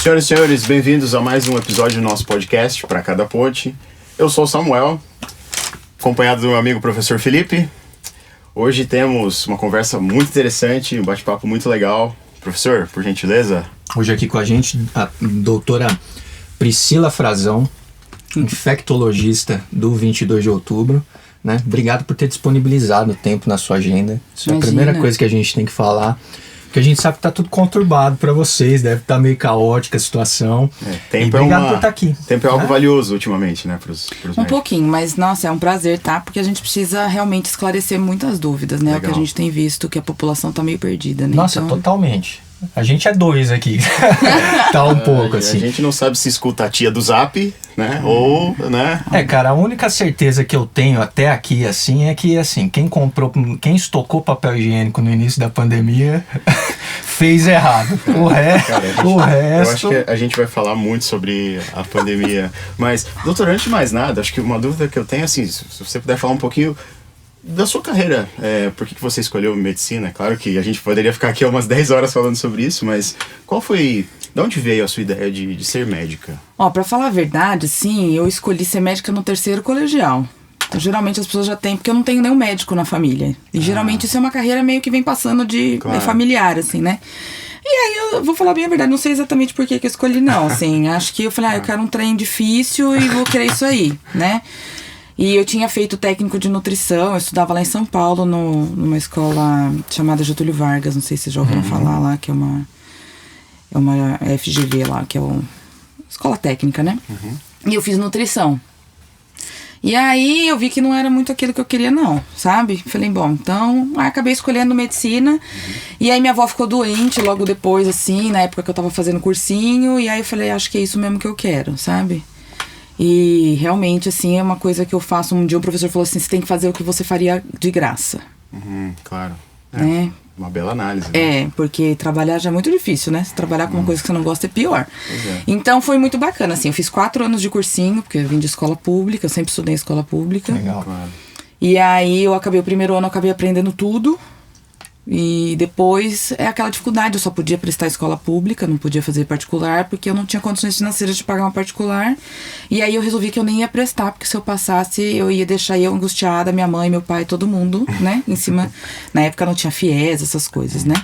Senhoras e senhores, bem-vindos a mais um episódio do nosso podcast, Pra Cada Ponte. Eu sou o Samuel, acompanhado do meu amigo professor Felipe. Hoje temos uma conversa muito interessante, um bate-papo muito legal. Professor, por gentileza. Hoje aqui com a gente a doutora Priscila Frazão, infectologista do 22 de outubro. Né? Obrigado por ter disponibilizado o tempo na sua agenda. Isso é a primeira coisa que a gente tem que falar. Porque a gente sabe que tá tudo conturbado para vocês, deve estar meio caótica a situação. Tempo obrigado por estar aqui. Tempo é algo valioso ultimamente, né? Pros médicos. Pouquinho, mas nossa, é um prazer, tá? Porque a gente precisa realmente esclarecer muitas dúvidas, né? Legal. O que a gente tem visto, que a população tá meio perdida, né? Nossa, então... totalmente. A gente é dois aqui. Tá um pouco assim. A gente não sabe se escuta a tia do Zap, né? Ou, né? Cara, a única certeza que eu tenho até aqui, assim, é que, assim, quem estocou papel higiênico no início da pandemia fez errado. O resto... Eu acho que a gente vai falar muito sobre a pandemia. Mas, doutor, antes de mais nada, acho que uma dúvida que eu tenho, assim, se você puder falar um pouquinho da sua carreira, por que você escolheu medicina? Claro que a gente poderia ficar aqui umas 10 horas falando sobre isso, mas de onde veio a sua ideia de ser médica? Pra falar a verdade, sim, eu escolhi ser médica no 3º colegial. Então, geralmente as pessoas já têm, porque eu não tenho nenhum médico na família. E geralmente isso é uma carreira meio que vem passando de familiar, assim, né? E aí eu vou falar bem a verdade, não sei exatamente por que eu escolhi, não, assim. Acho que eu falei, eu quero um trem difícil e vou querer isso aí, né? E eu tinha feito técnico de nutrição, eu estudava lá em São Paulo, numa escola chamada Getúlio Vargas, não sei se vocês já ouviram falar lá, que é uma FGV lá, que é uma escola técnica, né? E eu fiz nutrição. E aí eu vi que não era muito aquilo que eu queria, não, sabe? Falei, bom, então acabei escolhendo medicina. E aí minha avó ficou doente logo depois, assim, na época que eu tava fazendo cursinho. E aí eu falei, acho que é isso mesmo que eu quero, sabe? E realmente, assim, é uma coisa que eu faço. Um dia um professor falou assim, você tem que fazer o que você faria de graça. Claro. Né? Uma bela análise. Né? Porque trabalhar já é muito difícil, né? Se trabalhar com uma coisa que você não gosta é pior. Então foi muito bacana, assim. Eu fiz 4 anos de cursinho, porque eu vim de escola pública, eu sempre estudei em escola pública. Legal. Claro. E aí o primeiro ano eu acabei aprendendo tudo. E depois é aquela dificuldade, eu só podia prestar escola pública, não podia fazer particular, porque eu não tinha condições financeiras de pagar uma particular. E aí eu resolvi que eu nem ia prestar, porque se eu passasse, eu ia deixar eu angustiada, minha mãe, meu pai, todo mundo, né, em cima. Na época não tinha FIES, essas coisas, né.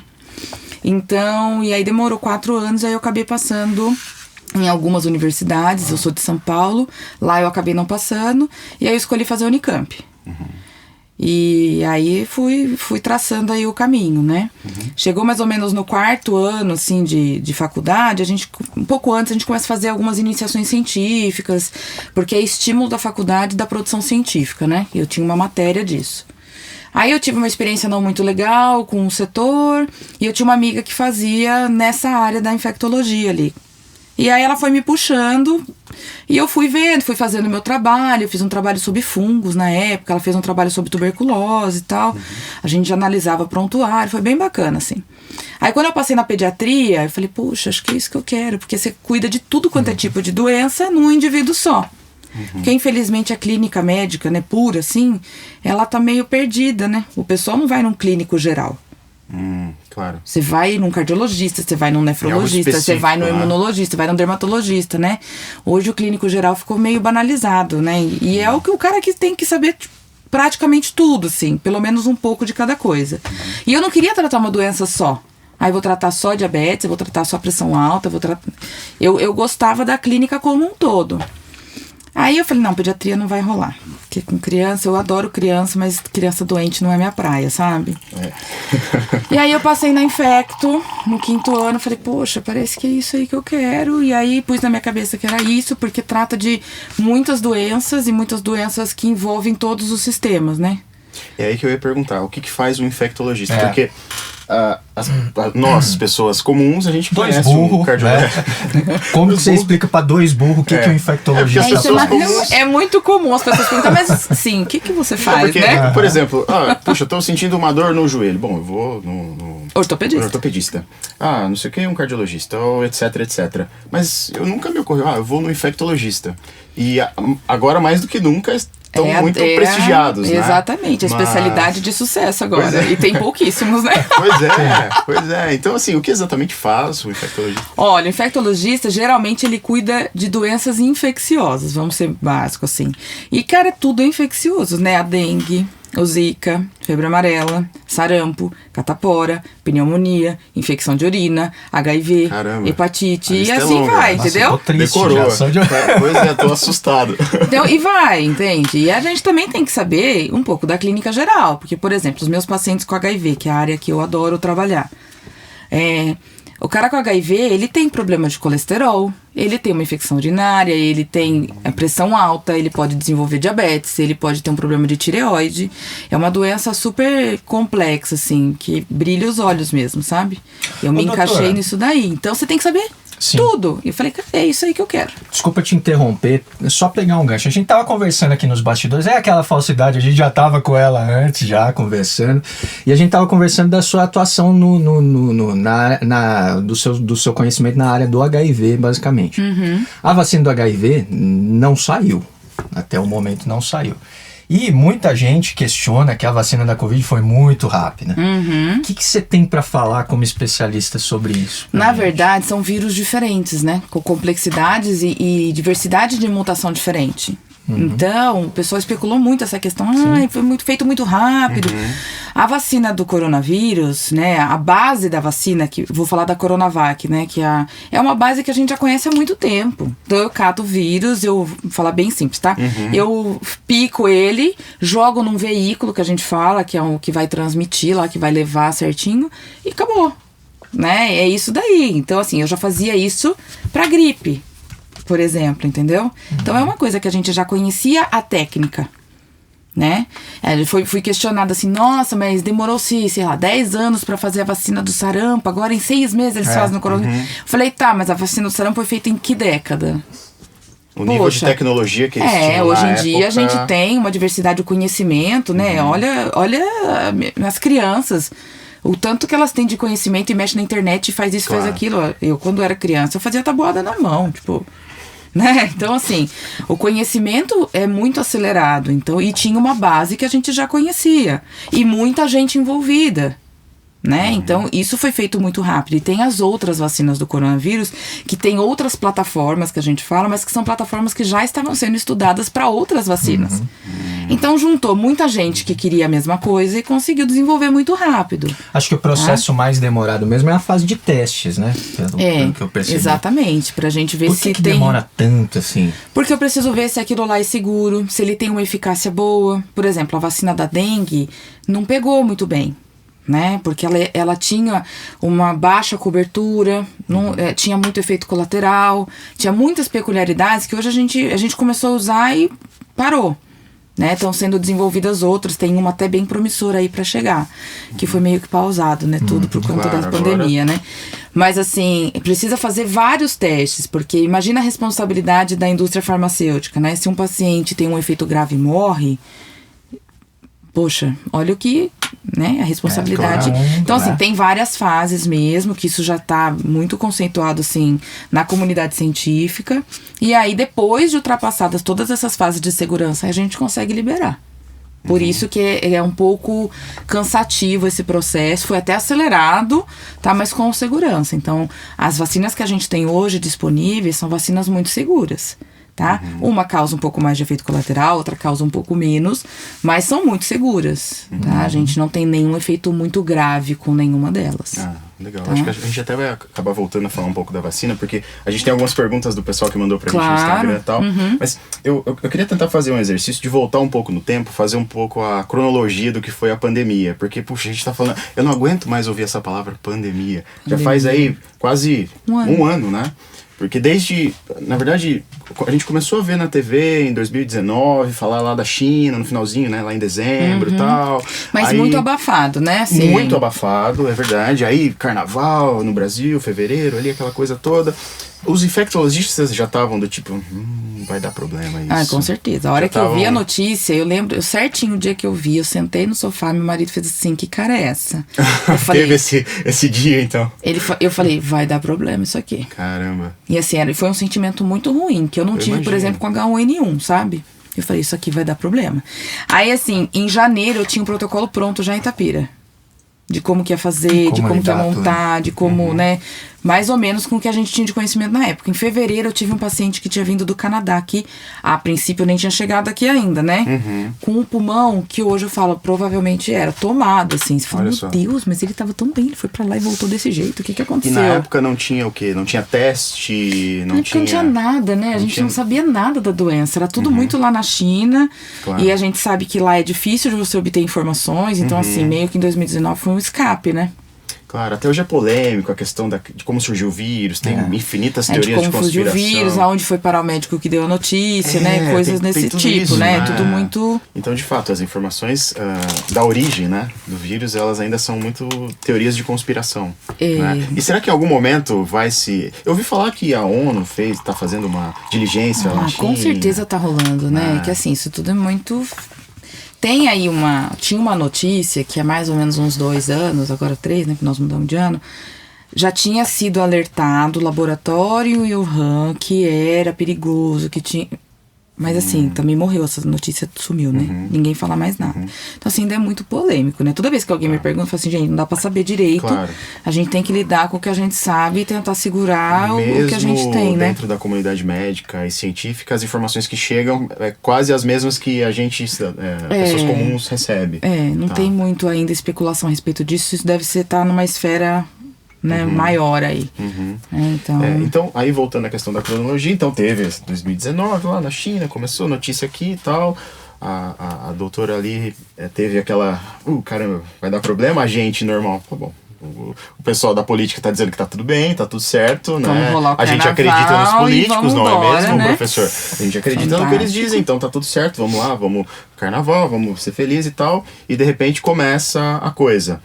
Então, e aí demorou 4 anos, aí eu acabei passando em algumas universidades, eu sou de São Paulo, lá eu acabei não passando, e aí eu escolhi fazer a Unicamp. E aí fui traçando aí o caminho, né? Chegou mais ou menos no 4º ano, assim, de faculdade, um pouco antes a gente começa a fazer algumas iniciações científicas, porque é estímulo da faculdade da produção científica, né? Eu tinha uma matéria disso. Aí eu tive uma experiência não muito legal com o setor, e eu tinha uma amiga que fazia nessa área da infectologia ali. E aí ela foi me puxando e eu fui vendo, fui fazendo o meu trabalho. Eu fiz um trabalho sobre fungos na época, ela fez um trabalho sobre tuberculose e tal. A gente analisava prontuário, foi bem bacana, assim. Aí quando eu passei na pediatria, eu falei, puxa, acho que é isso que eu quero, porque você cuida de tudo quanto é tipo de doença num indivíduo só. Porque infelizmente a clínica médica, né, pura assim, ela tá meio perdida, né? O pessoal não vai num clínico geral. Claro. Você vai num cardiologista, você vai num nefrologista, você vai no imunologista, vai num dermatologista, né? Hoje o clínico geral ficou meio banalizado, né? E é o que o cara que tem que saber praticamente tudo, assim, pelo menos um pouco de cada coisa. E eu não queria tratar uma doença só. Aí eu vou tratar só diabetes, eu vou tratar só pressão alta, eu gostava da clínica como um todo. Aí eu falei, não, pediatria não vai rolar. Porque com criança, eu adoro criança, mas criança doente não é minha praia, sabe? E aí eu passei na Infecto, no 5º ano, falei, poxa, parece que é isso aí que eu quero. E aí pus na minha cabeça que era isso, porque trata de muitas doenças e muitas doenças que envolvem todos os sistemas, né? É aí que eu ia perguntar, o que faz um infectologista? Porque nós, pessoas comuns, a gente conhece burro, um cardiologista. Né? Como que você explica para 2 burros o que é um infectologista? É muito comum as pessoas perguntam, mas sim, o que você faz, porque, né? Por exemplo, puxa, eu tô sentindo uma dor no joelho. Bom, eu vou no ortopedista. Não sei o que, um cardiologista, ou etc, etc. Mas eu nunca me ocorreu, eu vou no infectologista. E agora, mais do que nunca, estão muito prestigiados, né? Exatamente, a especialidade de sucesso agora. E tem pouquíssimos, né? Pois é. Então, assim, o que exatamente faz o infectologista? Olha, o infectologista, geralmente, ele cuida de doenças infecciosas, vamos ser básicos, assim. E, cara, é tudo infeccioso, né? A dengue, o zika, febre amarela, sarampo, catapora, pneumonia, infecção de urina, HIV, Caramba, hepatite e assim vai, entendeu? Decorou. Pois é, tô assustado. Então, e vai, entende? E a gente também tem que saber um pouco da clínica geral, porque, por exemplo, os meus pacientes com HIV, que é a área que eu adoro trabalhar, o cara com HIV, ele tem problema de colesterol, ele tem uma infecção urinária, ele tem a pressão alta, ele pode desenvolver diabetes, ele pode ter um problema de tireoide. É uma doença super complexa, assim, que brilha os olhos mesmo, sabe? Eu me encaixei nisso daí. Então, você tem que saber tudo. E eu falei, cara, é isso aí que eu quero. Desculpa te interromper, só pegar um gancho. A gente tava conversando aqui nos bastidores, é aquela falsidade, a gente já tava com ela antes, já conversando, e a gente tava conversando da sua atuação do seu conhecimento na área do HIV, basicamente. Uhum. A vacina do HIV não saiu, até o momento não saiu. E muita gente questiona que a vacina da Covid foi muito rápida. Uhum. O que você tem para falar como especialista sobre isso? Na verdade, são vírus diferentes, né? Com complexidades e diversidade de mutação diferente. Então, o pessoal especulou muito essa questão. Foi feito muito rápido. A vacina do coronavírus, né? A base da vacina, que vou falar da Coronavac, né? Que é uma base que a gente já conhece há muito tempo. Então, eu cato o vírus, eu vou falar bem simples, tá? Eu pico ele, jogo num veículo que a gente fala, que é o que vai transmitir lá, que vai levar certinho, e acabou. Né? É isso daí. Então, assim, eu já fazia isso pra gripe, por exemplo, entendeu? Então é uma coisa que a gente já conhecia a técnica, né? Fui questionada assim, nossa, mas demorou-se, sei lá, 10 anos pra fazer a vacina do sarampo, agora em 6 meses eles fazem no coronavírus. Falei, tá, mas a vacina do sarampo foi feita em que década? O nível de tecnologia que eles tinham hoje na em dia época... a gente tem uma diversidade de conhecimento, né? Olha as crianças... O tanto que elas têm de conhecimento e mexe na internet e faz isso, faz aquilo. Eu, quando era criança, eu fazia tabuada na mão, tipo... Né? Então, assim, o conhecimento é muito acelerado. Então, e tinha uma base que a gente já conhecia. E muita gente envolvida. Né? Então, isso foi feito muito rápido. E tem as outras vacinas do coronavírus, que tem outras plataformas que a gente fala, mas que são plataformas que já estavam sendo estudadas para outras vacinas. Então, juntou muita gente que queria a mesma coisa e conseguiu desenvolver muito rápido. Acho que o processo mais demorado mesmo é a fase de testes, né? Pelo que eu percebi. Exatamente. Pra gente ver se que tem... demora tanto assim? Porque eu preciso ver se aquilo lá é seguro, se ele tem uma eficácia boa. Por exemplo, a vacina da dengue não pegou muito bem. Né? Porque ela tinha uma baixa cobertura, tinha muito efeito colateral, tinha muitas peculiaridades que hoje a gente começou a usar e parou. Né? Estão sendo desenvolvidas outras, tem uma até bem promissora aí para chegar, que foi meio que pausado, né? Tudo por conta da pandemia, né? Mas assim, precisa fazer vários testes, porque imagina a responsabilidade da indústria farmacêutica, né? Se um paciente tem um efeito grave e morre, poxa, olha o que, né, a responsabilidade. Então, assim, tem várias fases mesmo, que isso já está muito conceituado, assim, na comunidade científica. E aí, depois de ultrapassadas todas essas fases de segurança, a gente consegue liberar. Por isso que é um pouco cansativo esse processo, foi até acelerado, tá, mas com segurança. Então, as vacinas que a gente tem hoje disponíveis são vacinas muito seguras. Tá? Uma causa um pouco mais de efeito colateral, outra causa um pouco menos, mas são muito seguras, tá? A gente não tem nenhum efeito muito grave com nenhuma delas. Legal. Tá? Acho que a gente até vai acabar voltando a falar um pouco da vacina, porque a gente tem algumas perguntas do pessoal que mandou pra gente no Instagram e tal, mas eu queria tentar fazer um exercício de voltar um pouco no tempo, fazer um pouco a cronologia do que foi a pandemia, porque, puxa, a gente tá falando, eu não aguento mais ouvir essa palavra pandemia. Já faz aí quase um ano, né? Porque na verdade, a gente começou a ver na TV em 2019, falar lá da China, no finalzinho, né? Lá em dezembro e tal. Mas aí, muito abafado, né? Assim, muito abafado, é verdade. Aí, carnaval no Brasil, fevereiro, ali, aquela coisa toda. Os infectologistas já estavam do tipo, vai dar problema isso. Com certeza. A hora que eu vi a notícia, eu lembro certinho o dia que eu vi, eu sentei no sofá, meu marido fez assim, que cara é essa? Eu falei, teve esse dia, então? Eu falei, vai dar problema isso aqui. Caramba. E assim, foi um sentimento muito ruim, que eu não tive, por exemplo, com H1N1, sabe? Eu falei, isso aqui vai dar problema. Aí, assim, em janeiro eu tinha um protocolo pronto já em Itapira. De como que ia fazer, de como que ia montar, de como, né? Mais ou menos com o que a gente tinha de conhecimento na época. Em fevereiro eu tive um paciente que tinha vindo do Canadá, que a princípio nem tinha chegado aqui ainda, né? Com um pulmão que hoje eu falo, provavelmente era tomado, assim. Você fala, meu Deus, mas ele tava tão bem, ele foi pra lá e voltou desse jeito. O que aconteceu? E na época não tinha o quê? Não tinha teste, não tinha nada, né? A gente não sabia nada da doença. Era tudo muito lá na China. Claro. E a gente sabe que lá é difícil de você obter informações. Então, assim, meio que em 2019 foi um escape, né? Claro, até hoje é polêmico a questão de como surgiu o vírus, tem infinitas teorias de conspiração. De como surgiu o vírus, aonde foi parar o médico que deu a notícia, né? Coisas desse tipo, isso, né? Tudo muito... Então, de fato, as informações da origem, né, do vírus, elas ainda são muito teorias de conspiração. Né? E será que em algum momento vai se... Eu ouvi falar que a ONU tá fazendo uma diligência lá na China. Com certeza tá rolando, né? Que assim, isso tudo é muito... Tem aí tinha uma notícia que há mais ou menos uns 2 anos, agora 3, né, que nós mudamos de ano, já tinha sido alertado o laboratório e o Wuhan que era perigoso, que tinha... Mas assim, também morreu, essa notícia sumiu, né? Ninguém fala mais nada. Então assim, ainda é muito polêmico, né? Toda vez que alguém me pergunta, eu falo assim, gente, não dá pra saber direito. Claro. A gente tem que lidar com o que a gente sabe e tentar segurar o que a gente tem, né? Dentro da comunidade médica e científica, as informações que chegam é quase as mesmas que a gente, pessoas comuns, recebe. Não tem muito ainda especulação a respeito disso. Isso deve estar numa esfera... né, maior aí. Então, aí voltando à questão da cronologia, então teve 2019 lá na China, começou a notícia aqui e tal, a doutora ali teve aquela, caramba, vai dar problema, a gente normal, tá bom. O pessoal da política tá dizendo que tá tudo bem, tá tudo certo, né? A gente acredita nos políticos, não é mesmo, né? Professor? A gente acredita no que eles dizem, então tá tudo certo, vamos lá, vamos carnaval, vamos ser felizes e tal, e de repente começa a coisa.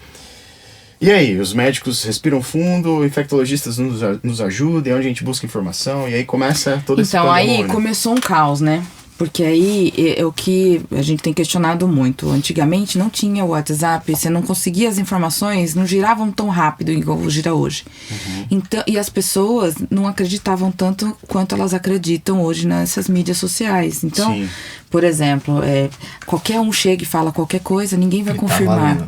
E aí, os médicos respiram fundo, infectologistas nos ajudam, onde a gente busca informação, e aí começa todo esse pandemônio. Então, aí começou um caos, né? Porque aí é o que a gente tem questionado muito. Antigamente não tinha o WhatsApp, você não conseguia as informações, não giravam tão rápido igual gira hoje. Então, e as pessoas não acreditavam tanto quanto elas acreditam hoje nessas mídias sociais. Então, por exemplo, qualquer um chega e fala qualquer coisa, ninguém vai confirmar.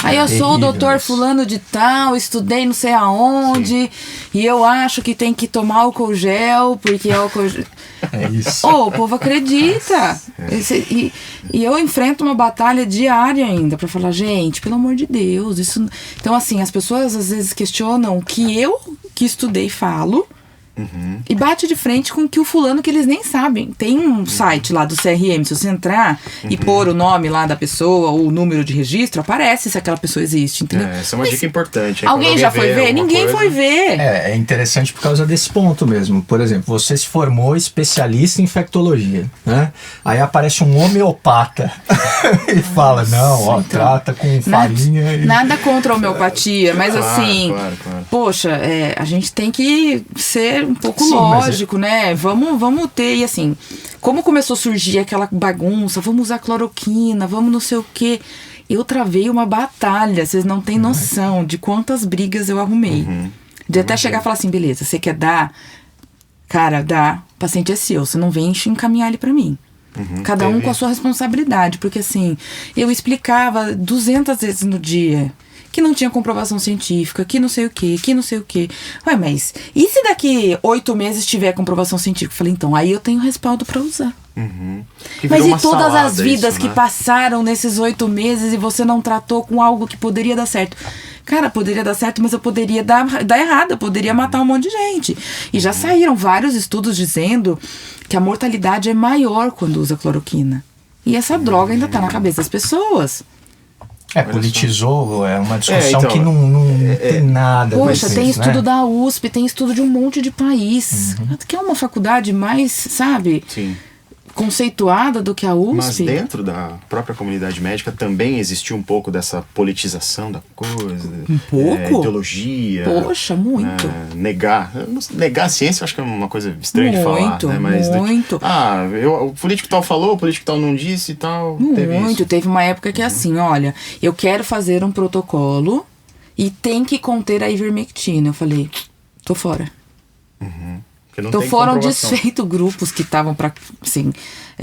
Aí eu sou o doutor fulano de tal, estudei não sei aonde, e eu acho que tem que tomar álcool gel, porque álcool gel... É isso. O povo acredita. E eu enfrento uma batalha diária ainda pra falar, gente, pelo amor de Deus, isso... Então, assim, as pessoas às vezes questionam o que eu, que estudei, falo, e bate de frente com que o fulano que eles nem sabem. Tem um site lá do CRM, se você entrar e pôr o nome lá da pessoa ou o número de registro, aparece se aquela pessoa existe, entendeu? Essa é uma dica importante. Alguém já foi ver? Ninguém foi ver. É interessante por causa desse ponto mesmo. Por exemplo, você se formou especialista em infectologia, né? Aí aparece um homeopata e fala, trata com farinha. Nada contra a homeopatia, mas assim, poxa, a gente tem que ser um pouco lógico, né? Vamos ter, e assim, como começou a surgir aquela bagunça, vamos usar cloroquina, vamos não sei o quê. Eu travei uma batalha, vocês não têm noção de quantas brigas eu arrumei. De até chegar e falar assim, beleza, você quer dar? Cara, dá, o paciente é seu, você não vem encaminhar ele pra mim. Cada um com a sua responsabilidade, porque assim, eu explicava 200 vezes no dia que não tinha comprovação científica, que não sei o que, que não sei o que. Ué, mas e se daqui 8 meses tiver comprovação científica? Eu falei, então, aí eu tenho respaldo pra usar. Mas e todas as vidas que passaram nesses 8 meses e você não tratou com algo que poderia dar certo? Cara, poderia dar certo, mas eu poderia dar errado, eu poderia matar um monte de gente. E já saíram vários estudos dizendo que a mortalidade é maior quando usa cloroquina. E essa droga ainda tá na cabeça das pessoas. Politizou, é uma discussão que não tem nada. Poxa, tem estudo da USP, tem estudo de um monte de país. Que é uma faculdade mais, sabe? Sim. Conceituada do que a USP. Mas dentro da própria comunidade médica também existiu um pouco dessa politização da coisa. Um pouco? Ideologia. Poxa, muito. Negar a ciência eu acho que é uma coisa estranha de falar. Né? Mas muito. O político tal falou, o político tal não disse e tal. Teve uma época que é assim, olha, eu quero fazer um protocolo e tem que conter a ivermectina. Eu falei, tô fora. Então foram desfeitos grupos que estavam para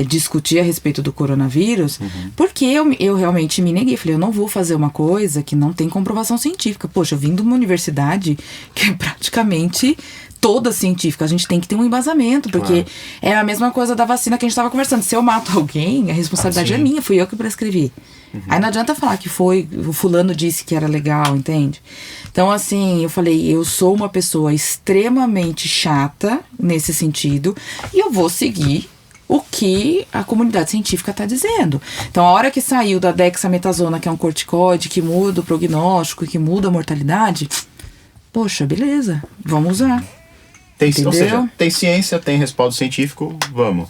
discutir a respeito do coronavírus, porque eu realmente me neguei. Falei, eu não vou fazer uma coisa que não tem comprovação científica. Poxa, eu vim de uma universidade que é praticamente toda científica. A gente tem que ter um embasamento, porque é a mesma coisa da vacina que a gente estava conversando. Se eu mato alguém, a responsabilidade é minha, fui eu que prescrevi. Aí não adianta falar que o fulano disse que era legal, entende? Então, assim, eu falei, eu sou uma pessoa extremamente chata nesse sentido e eu vou seguir o que a comunidade científica está dizendo. Então, a hora que saiu da dexametasona, que é um corticoide que muda o prognóstico e que muda a mortalidade, poxa, beleza, vamos usar. Ou seja, tem ciência, tem respaldo científico, vamos.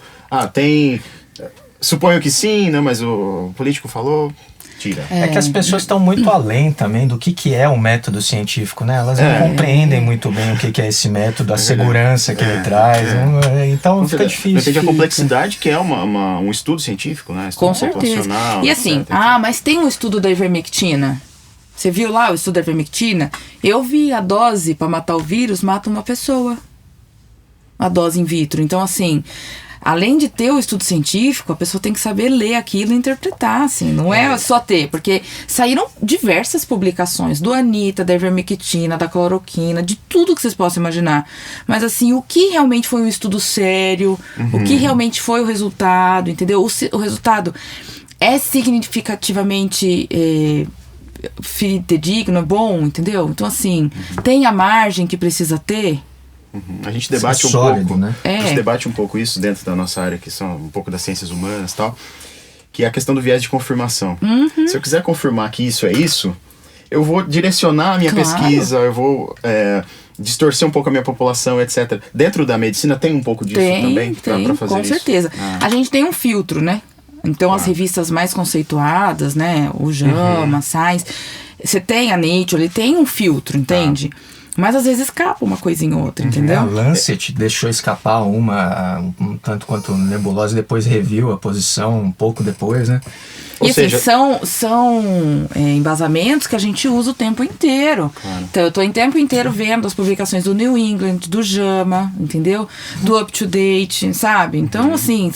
Suponho que sim, né? Mas o político falou, tira. É que as pessoas estão muito além também do que é o método científico, né? Elas não compreendem muito bem o que é esse método, a segurança que ele traz. Então fica difícil. Depende da complexidade que é um estudo científico, né? Estudo com certeza. E assim, etc. Mas tem um estudo da ivermectina. Você viu lá o estudo da ivermectina? Eu vi a dose para matar o vírus, mata uma pessoa. A dose in vitro. Então, assim, além de ter o estudo científico, a pessoa tem que saber ler aquilo e interpretar, assim. Não é só ter, porque saíram diversas publicações do Anitta, da ivermectina, da cloroquina, de tudo que vocês possam imaginar. Mas, assim, o que realmente foi um estudo sério, o que realmente foi o resultado, entendeu? O resultado é significativamente fidedigno, bom, entendeu? Então, assim, tem a margem que precisa ter. A gente debate pouco, né? A gente debate um pouco isso dentro da nossa área, que são um pouco das ciências humanas e tal, que é a questão do viés de confirmação. Se eu quiser confirmar que isso é isso, eu vou direcionar a minha pesquisa, eu vou distorcer um pouco a minha população, etc. Dentro da medicina tem um pouco disso também para fazer com isso? certeza. A gente tem um filtro, né? Então as revistas mais conceituadas, né? O JAMA, Science, você tem a Nature, ele tem um filtro, entende? Mas às vezes escapa uma coisinha ou outra, entendeu? A Lancet deixou escapar um tanto quanto nebulosa, depois reviu a posição um pouco depois, né? E assim, são embasamentos que a gente usa o tempo inteiro. Então eu tô em tempo inteiro vendo as publicações do New England, do JAMA, entendeu? Do Up to Date, sabe? Então, assim,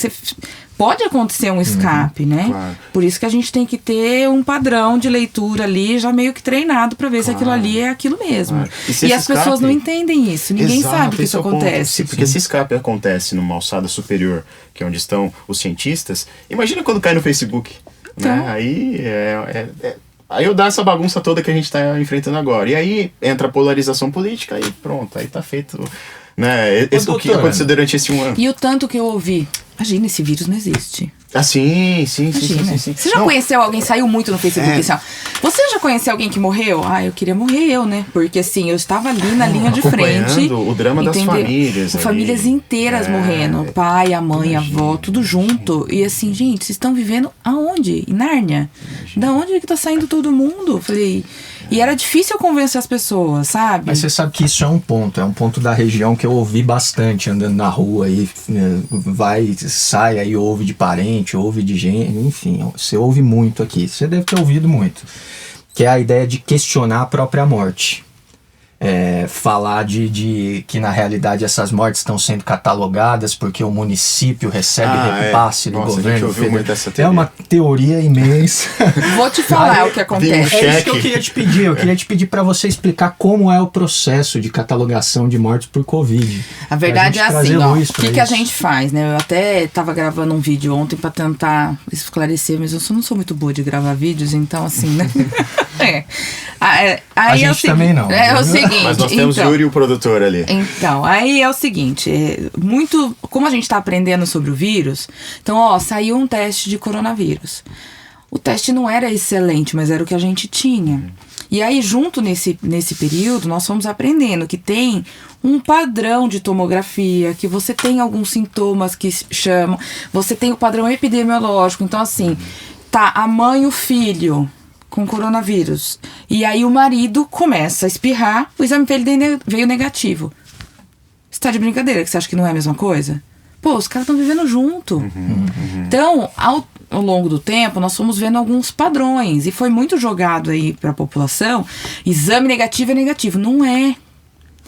pode acontecer um escape, né? Por isso que a gente tem que ter um padrão de leitura ali já meio que treinado para ver se aquilo ali é aquilo mesmo. E as pessoas não entendem isso. Ninguém sabe que isso acontece. Porque se escape acontece numa alçada superior, que é onde estão os cientistas, imagina quando cai no Facebook. Então, né? Aí eu dou essa bagunça toda que a gente está enfrentando agora. E aí entra a polarização política e pronto, aí tá feito, né? O que aconteceu durante esse 1 ano. E o tanto que eu ouvi, imagina, esse vírus não existe. Sim. Você já conheceu alguém, saiu muito no Facebook assim, ó, você já conheceu alguém que morreu? Eu queria morrer eu, né? Porque assim, eu estava ali na linha de frente. O drama das famílias. Famílias inteiras morrendo. O pai, a mãe, a avó, tudo junto. E assim, gente, vocês estão vivendo aonde? Em Nárnia? Da onde é que tá saindo todo mundo? Falei... E era difícil convencer as pessoas, sabe? Mas você sabe que isso é um ponto da região que eu ouvi bastante andando na rua aí, sai aí, ouve de parente, ouve de gente, enfim, você ouve muito aqui, você deve ter ouvido muito, que é a ideia de questionar a própria morte. Falar de que na realidade essas mortes estão sendo catalogadas porque o município recebe repasse do governo. É uma teoria imensa. Vou te falar o que acontece. É isso que eu queria te pedir. Eu queria te pedir para você explicar como é o processo de catalogação de mortes por Covid. A verdade é assim, o que a gente faz, né? Eu até estava gravando um vídeo ontem para tentar esclarecer, mas eu não sou muito boa de gravar vídeos, então assim, né? A gente também não. É o seguinte. Mas nós temos Yuri, o produtor, ali. Então, aí é o seguinte, como a gente está aprendendo sobre o vírus, então, saiu um teste de coronavírus. O teste não era excelente, mas era o que a gente tinha. E aí, junto nesse período, nós fomos aprendendo que tem um padrão de tomografia, que você tem alguns sintomas que chamam, você tem o padrão epidemiológico. Então, assim, a mãe e o filho com coronavírus. E aí o marido começa a espirrar, o exame dele veio negativo. Você tá de brincadeira que você acha que não é a mesma coisa? Pô, os caras estão vivendo junto. Então, ao longo do tempo, nós fomos vendo alguns padrões. E foi muito jogado aí pra população. Exame negativo é negativo. Não é.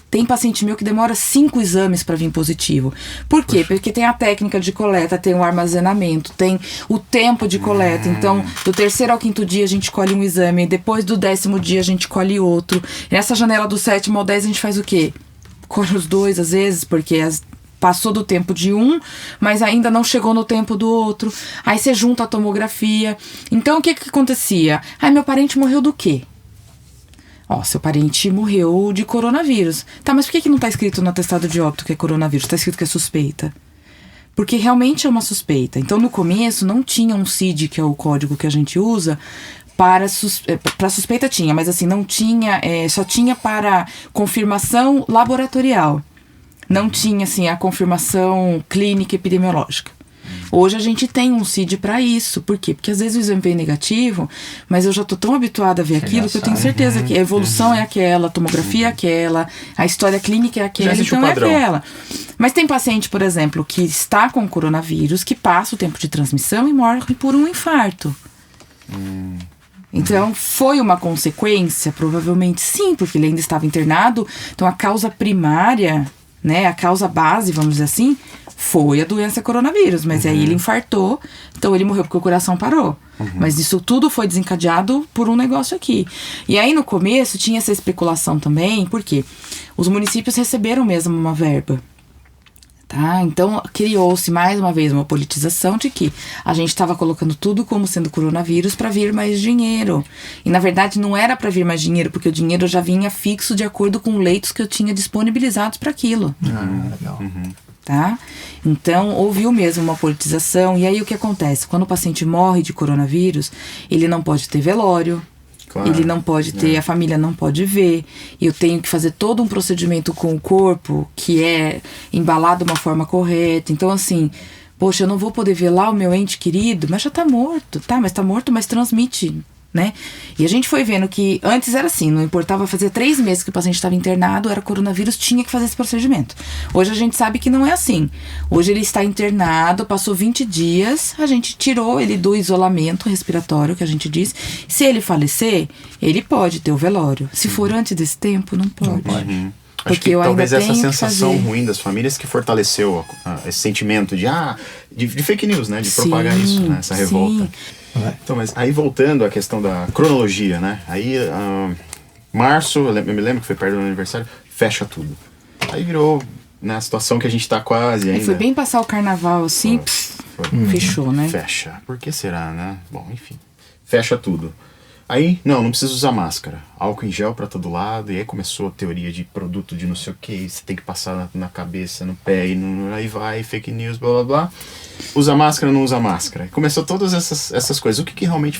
Tem paciente meu que demora 5 exames para vir positivo. Por quê? Porque tem a técnica de coleta, tem o armazenamento, tem o tempo de coleta. Então, do 3º ao 5º dia a gente colhe um exame, depois do 10º dia a gente colhe outro. Nessa janela do 7º ao 10 a gente faz o quê? Colhe os 2 às vezes, porque passou do tempo de um, mas ainda não chegou no tempo do outro. Aí você junta a tomografia. Então, o que acontecia? Meu parente morreu do quê? Seu parente morreu de coronavírus. Tá, mas por que não tá escrito no atestado de óbito que é coronavírus? Tá escrito que é suspeita. Porque realmente é uma suspeita. Então, no começo, não tinha um CID, que é o código que a gente usa, para suspeita tinha, mas assim, não tinha, só tinha para confirmação laboratorial. Não tinha, assim, a confirmação clínica epidemiológica. Hoje a gente tem um CID para isso. Por quê? Porque às vezes o exame vem negativo, mas eu já tô tão habituada a ver aquilo que eu tenho certeza que a evolução é aquela, a tomografia é aquela, a história clínica é aquela, então é aquela. Mas tem paciente, por exemplo, que está com coronavírus, que passa o tempo de transmissão e morre por um infarto. Então, foi uma consequência? Provavelmente sim, porque ele ainda estava internado. Então, a causa primária, né, a causa base, vamos dizer assim, foi a doença coronavírus. Mas aí ele infartou, então ele morreu porque o coração parou. Mas isso tudo foi desencadeado por um negócio aqui. E aí, no começo, tinha essa especulação também, porque os municípios receberam mesmo uma verba. Tá? Então, criou-se mais uma vez uma politização de que a gente estava colocando tudo como sendo coronavírus para vir mais dinheiro. E, na verdade, não era para vir mais dinheiro, porque o dinheiro já vinha fixo de acordo com leitos que eu tinha disponibilizados para aquilo. Legal. Tá? Então, houve mesmo uma politização. E aí, o que acontece? Quando o paciente morre de coronavírus, ele não pode ter velório. Claro, ele não pode ter, a família não pode ver. Eu tenho que fazer todo um procedimento com o corpo que é embalado de uma forma correta. Então, assim, poxa, eu não vou poder ver lá o meu ente querido, mas já tá morto, tá? Mas tá morto, mas transmite, né? E a gente foi vendo que antes era assim, não importava, fazer 3 meses que o paciente estava internado, era coronavírus, tinha que fazer esse procedimento. Hoje a gente sabe que não é assim. Hoje ele está internado, passou 20 dias, a gente tirou ele do isolamento respiratório, que a gente diz. Se ele falecer, ele pode ter o velório. Se for antes desse tempo, não pode. Não pode. Porque acho que eu talvez ainda essa tenho sensação ruim das famílias que fortaleceu esse sentimento de fake news, né? De propagar isso, né? Essa revolta. Então, mas aí voltando à questão da cronologia, né? Aí, março, eu me lembro que foi perto do meu aniversário, fecha tudo. Aí virou, né, a situação que a gente tá quase ainda. Foi bem passar o carnaval assim, fechou, né? Fecha. Por que será, né? Bom, enfim. Fecha tudo. Aí, não precisa usar máscara. Álcool em gel pra todo lado. E aí começou a teoria de produto de não sei o que. Você tem que passar na cabeça, no pé. E aí vai, fake news, blá blá blá. Usa máscara, não usa máscara. Começou todas essas coisas. O que realmente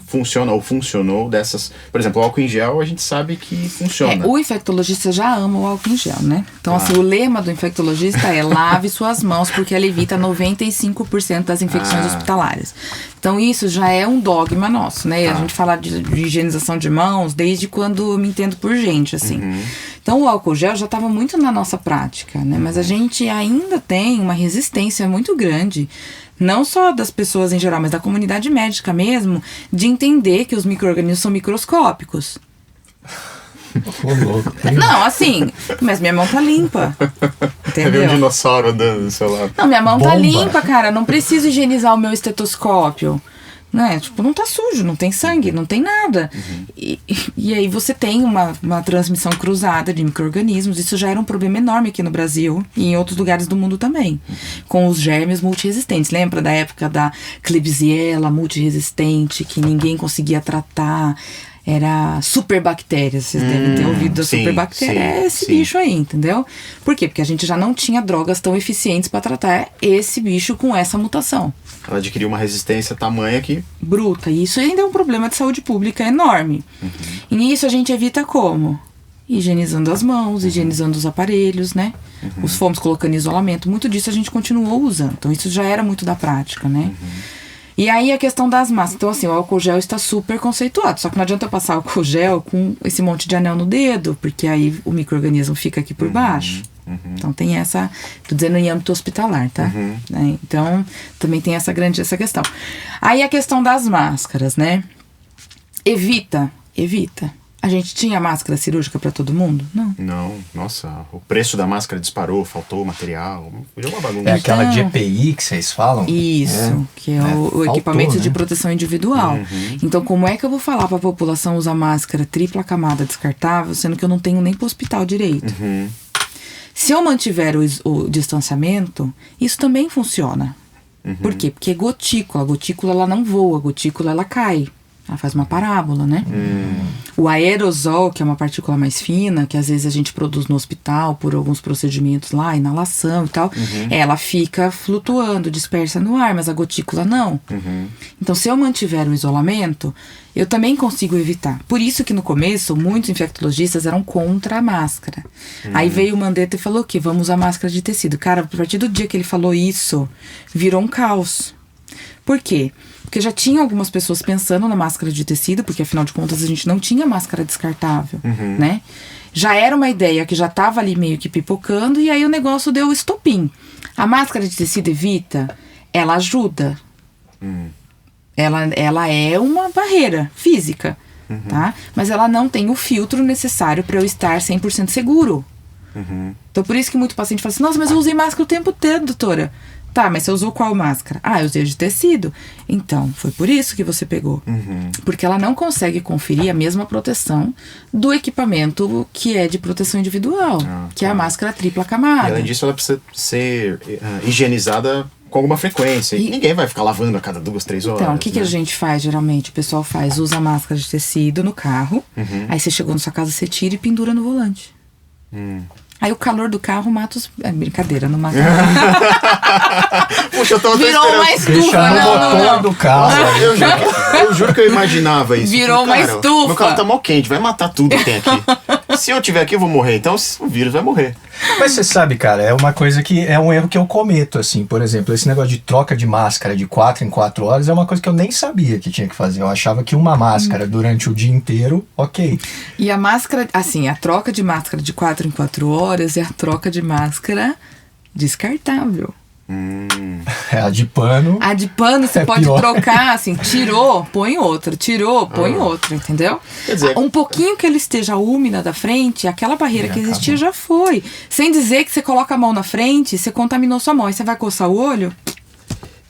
funciona ou funcionou dessas... Por exemplo, o álcool em gel a gente sabe que funciona. O infectologista já ama o álcool em gel, né? Então, assim, o lema do infectologista é lave suas mãos, porque ela evita 95% das infecções hospitalares. Então, isso já é um dogma nosso, né? A gente fala de higienização de mãos desde quando eu me entendo por gente, assim. Então, o álcool gel já estava muito na nossa prática, né? Mas a gente ainda tem uma resistência muito grande, não só das pessoas em geral, mas da comunidade médica mesmo, de entender que os micro-organismos são microscópicos. Não, assim, mas minha mão tá limpa. Entendeu? Tem um dinossauro andando do seu lado. Não, minha mão tá limpa, cara. Não preciso higienizar o meu estetoscópio. Né? Tipo, não tá sujo, não tem sangue, não tem nada. E aí você tem uma transmissão cruzada de micro-organismos. Isso já era um problema enorme aqui no Brasil e em outros lugares do mundo também. Com os germes multiresistentes. Lembra da época da Klebsiella multiresistente, que ninguém conseguia tratar? Era superbactéria, vocês devem ter ouvido da superbactéria, é esse bicho aí, entendeu? Por quê? Porque a gente já não tinha drogas tão eficientes para tratar esse bicho com essa mutação. Ela adquiriu uma resistência tamanha que... bruta, e isso ainda é um problema de saúde pública enorme. E nisso a gente evita como? Higienizando as mãos, higienizando os aparelhos, né? Os fomos colocando em isolamento, muito disso a gente continuou usando, então isso já era muito da prática, né? E aí a questão das máscaras. Então, assim, o álcool gel está super conceituado. Só que não adianta eu passar álcool gel com esse monte de anel no dedo, porque aí o micro-organismo fica aqui por baixo. Então tem essa... Tô dizendo em âmbito hospitalar, tá? Né? Então, também tem essa questão. Aí a questão das máscaras, né? Evita. A gente tinha máscara cirúrgica para todo mundo? Não. Não, nossa, o preço da máscara disparou, faltou material, virou uma bagunça. É aquela de EPI que vocês falam? Isso, que é o equipamento de proteção individual. Então, como é que eu vou falar para a população usar máscara tripla camada descartável, sendo que eu não tenho nem para o hospital direito? Se eu mantiver o distanciamento, isso também funciona. Por quê? Porque a gotícula ela não voa, a gotícula ela cai. Ela faz uma parábola, né? O aerosol, que é uma partícula mais fina, que às vezes a gente produz no hospital por alguns procedimentos lá, inalação e tal, ela fica flutuando, dispersa no ar, mas a gotícula não. Então, se eu mantiver o isolamento, eu também consigo evitar. Por isso que no começo, muitos infectologistas eram contra a máscara. Aí veio o Mandetta e falou que vamos usar máscara de tecido. Cara, a partir do dia que ele falou isso, virou um caos. Por quê? Porque já tinha algumas pessoas pensando na máscara de tecido, porque afinal de contas a gente não tinha máscara descartável, né? Já era uma ideia que já estava ali meio que pipocando, e aí o negócio deu estopim. A máscara de tecido evita, ela ajuda. Ela é uma barreira física, tá? Mas ela não tem o filtro necessário para eu estar 100% seguro. Então por isso que muito paciente fala assim, nossa, mas eu usei máscara o tempo todo, doutora. Tá, mas você usou qual máscara? Ah, eu usei de tecido. Então, foi por isso que você pegou. Porque ela não consegue conferir a mesma proteção do equipamento que é de proteção individual, que é a máscara tripla camada. E além disso, ela precisa ser higienizada com alguma frequência. E ninguém vai ficar lavando a cada 2, 3 horas. Então, o que a gente faz geralmente? O pessoal usa a máscara de tecido no carro, aí você chegou na sua casa, você tira e pendura no volante. Aí o calor do carro mata os... É brincadeira, não mata. Puxa, eu tô Virou esperando. uma estufa, não. Do carro. Eu juro que eu imaginava isso. Virou uma estufa. Meu carro tá mal quente, vai matar tudo que tem aqui. Se eu tiver aqui, eu vou morrer. Então o vírus vai morrer. Mas você sabe, cara, é uma coisa que é um erro que eu cometo, assim. Por exemplo, esse negócio de troca de máscara de 4 em 4 horas é uma coisa que eu nem sabia que tinha que fazer. Eu achava que uma máscara durante o dia inteiro, ok. E a máscara, assim, a troca de máscara de 4 em 4 horas é a troca de máscara descartável. A de pano. A de pano você pode pior. trocar, assim, tirou, põe outra, tirou, põe outra, entendeu? Quer dizer, Um pouquinho que ele esteja úmida da frente, aquela barreira que existia já foi. Sem dizer que você coloca a mão na frente, você contaminou sua mão, aí você vai coçar o olho.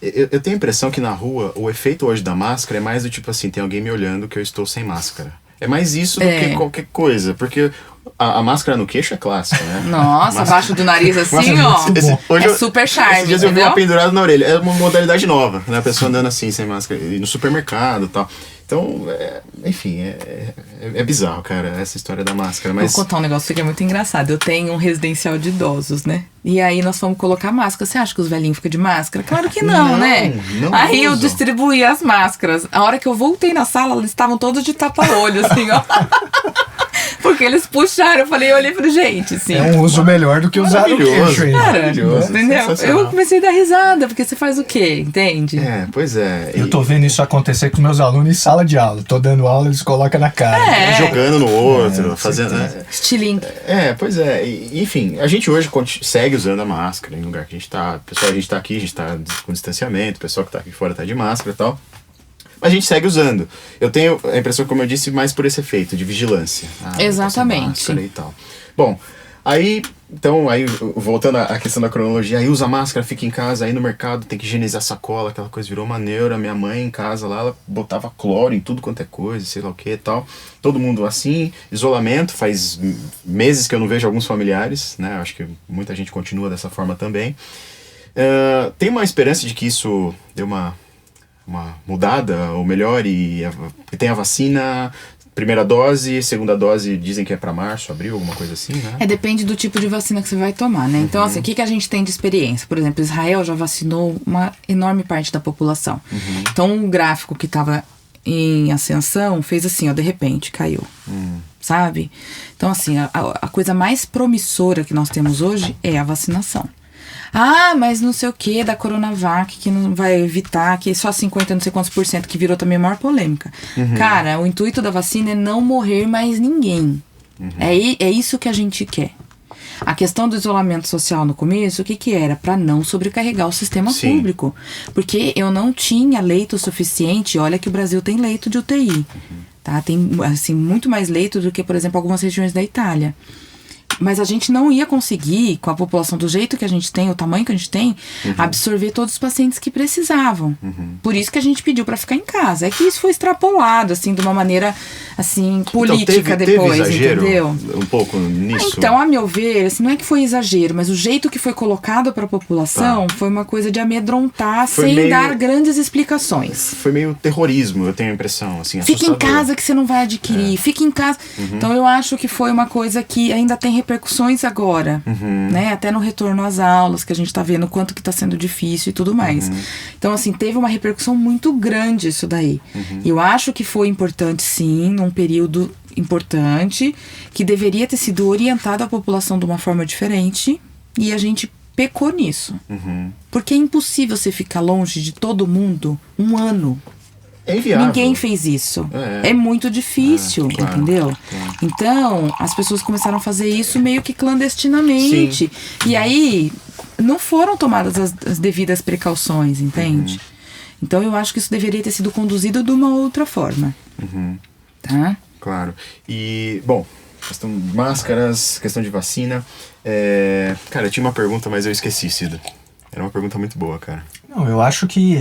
eu tenho a impressão que na rua, o efeito hoje da máscara é mais do tipo assim, tem alguém me olhando que eu estou sem máscara. É mais isso do que qualquer coisa, porque a máscara no queixo é clássica, né? Nossa, abaixo do nariz assim, ó. É super charme, esses dias eu vi entendeu? uma pendurada na orelha. É uma modalidade nova, né? A pessoa andando assim, sem máscara, e no supermercado e tal. Então, enfim, é bizarro, cara, essa história da máscara. Mas... Vou contar um negócio que é muito engraçado. Eu tenho um residencial de idosos, né? E aí nós fomos colocar máscara. Você acha que os velhinhos ficam de máscara? Claro que não, né? Não aí eu usam. distribuí as máscaras. A hora que eu voltei na sala, eles estavam todos de tapa-olho, assim, ó. Porque eles puxaram, eu olhei e falei, gente, assim. É um uso melhor do que usar no queixo aí. Cara, entendeu? Eu comecei a dar risada, porque você faz o quê? Entende? Pois é. Eu tô vendo isso acontecer com os meus alunos em sala de aula. Tô dando aula, eles colocam na cara. Jogando no outro, fazendo. Estilingue. Pois é. Enfim, a gente hoje segue usando a máscara em lugar que a gente tá. Pessoal, a gente tá aqui, a gente tá com distanciamento, o pessoal que tá aqui fora tá de máscara e tal. Mas a gente segue usando. Eu tenho a impressão, como eu disse, mais por esse efeito de vigilância. Exatamente. E tal. Bom, aí voltando à questão da cronologia, aí usa máscara, fica em casa, aí no mercado tem que higienizar a sacola, aquela coisa virou uma neura. Minha mãe em casa lá, ela botava cloro em tudo quanto é coisa, sei lá o que e tal. Todo mundo assim, isolamento, faz meses que eu não vejo alguns familiares, né? Acho que muita gente continua dessa forma também. Tem uma esperança de que isso deu uma mudada, ou melhor, e tem a vacina, primeira dose, segunda dose dizem que é para março, abril, alguma coisa assim, né? Depende do tipo de vacina que você vai tomar, né? Então, assim, o que a gente tem de experiência? Por exemplo, Israel já vacinou uma enorme parte da população. Então, um gráfico que estava em ascensão fez assim, ó, de repente, caiu. Sabe? Então, assim, a coisa mais promissora que nós temos hoje é a vacinação. Ah, mas não sei o que da Coronavac, que não vai evitar, que só 50 não sei quantos %, que virou também a maior polêmica. Cara, o intuito da vacina é não morrer mais ninguém. É isso que a gente quer. A questão do isolamento social no começo, o que era? Para não sobrecarregar o sistema público. Porque eu não tinha leito suficiente, olha que o Brasil tem leito de UTI. tá? Tem, assim, muito mais leito do que, por exemplo, algumas regiões da Itália. Mas a gente não ia conseguir, com a população do jeito que a gente tem, o tamanho que a gente tem, absorver todos os pacientes que precisavam. Por isso que a gente pediu para ficar em casa. É que isso foi extrapolado, assim, de uma maneira, assim, política então, depois, teve exagero entendeu? Um pouco nisso? Então, a meu ver, assim, não é que foi exagero, mas o jeito que foi colocado para a população foi uma coisa de amedrontar sem dar grandes explicações. Foi meio terrorismo, eu tenho a impressão, assim, Fica em assustador. casa que você não vai adquirir, fica em casa. Então, eu acho que foi uma coisa que ainda tem repercussões agora, né? Até no retorno às aulas, que a gente tá vendo o quanto que tá sendo difícil e tudo mais. Então, assim, teve uma repercussão muito grande isso daí. E eu acho que foi importante, sim, num período importante, que deveria ter sido orientado à população de uma forma diferente, e a gente pecou nisso. Porque é impossível você ficar longe de todo mundo um ano. É inviável. Ninguém fez isso. É muito difícil, claro, entendeu? claro. Então, as pessoas começaram a fazer isso meio que clandestinamente. E aí, não foram tomadas as devidas precauções, entende? Então, eu acho que isso deveria ter sido conduzido de uma outra forma. Tá? Claro. E, bom, questão de máscaras, questão de vacina. Cara, eu tinha uma pergunta, mas eu esqueci, Cida. Era uma pergunta muito boa, cara. Não, eu acho que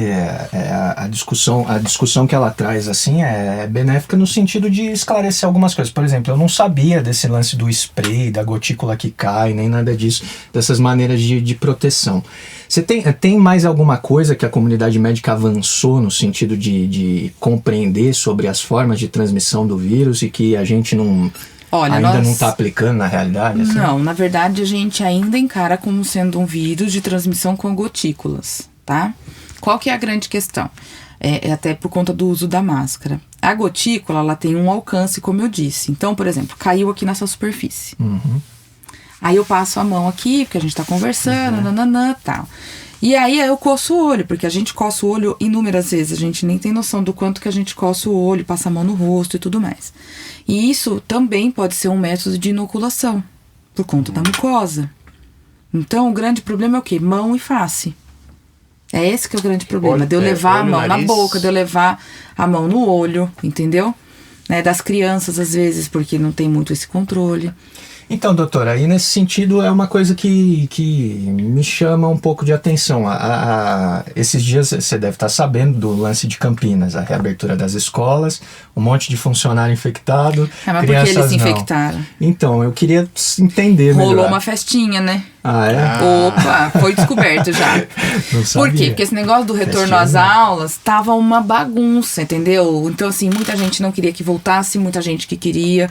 a discussão que ela traz assim é benéfica no sentido de esclarecer algumas coisas. Por exemplo, eu não sabia desse lance do spray, da gotícula que cai, nem nada disso, dessas maneiras de proteção. Você tem mais alguma coisa que a comunidade médica avançou no sentido de compreender sobre as formas de transmissão do vírus e que a gente não... ainda não está aplicando na realidade? Assim? Não, na verdade a gente ainda encara como sendo um vírus de transmissão com gotículas, tá? Qual que é a grande questão? É até por conta do uso da máscara. A gotícula, ela tem um alcance, como eu disse. Então, por exemplo, caiu aqui nessa superfície. Aí eu passo a mão aqui, porque a gente tá conversando, tal. E aí eu coço o olho, porque a gente coça o olho inúmeras vezes. A gente nem tem noção do quanto que a gente coça o olho, passa a mão no rosto e tudo mais. E isso também pode ser um método de inoculação, por conta da mucosa. Então, o grande problema é o quê? Mão e face. É esse que é o grande problema. De eu levar a mão na boca, de eu levar a mão no olho, entendeu? Né, das crianças, às vezes, porque não tem muito esse controle. Então, doutora, aí nesse sentido é uma coisa que me chama um pouco de atenção. Esses dias você deve estar sabendo do lance de Campinas, a reabertura das escolas, um monte de funcionário infectado. Mas por que eles se infectaram? Então, eu queria entender melhor. Rolou uma festinha, né? Ah, Opa, foi descoberto já. Não sabia. Por quê? Porque esse negócio do retorno às aulas tava uma bagunça, entendeu? Então, assim, muita gente não queria que voltasse, muita gente que queria.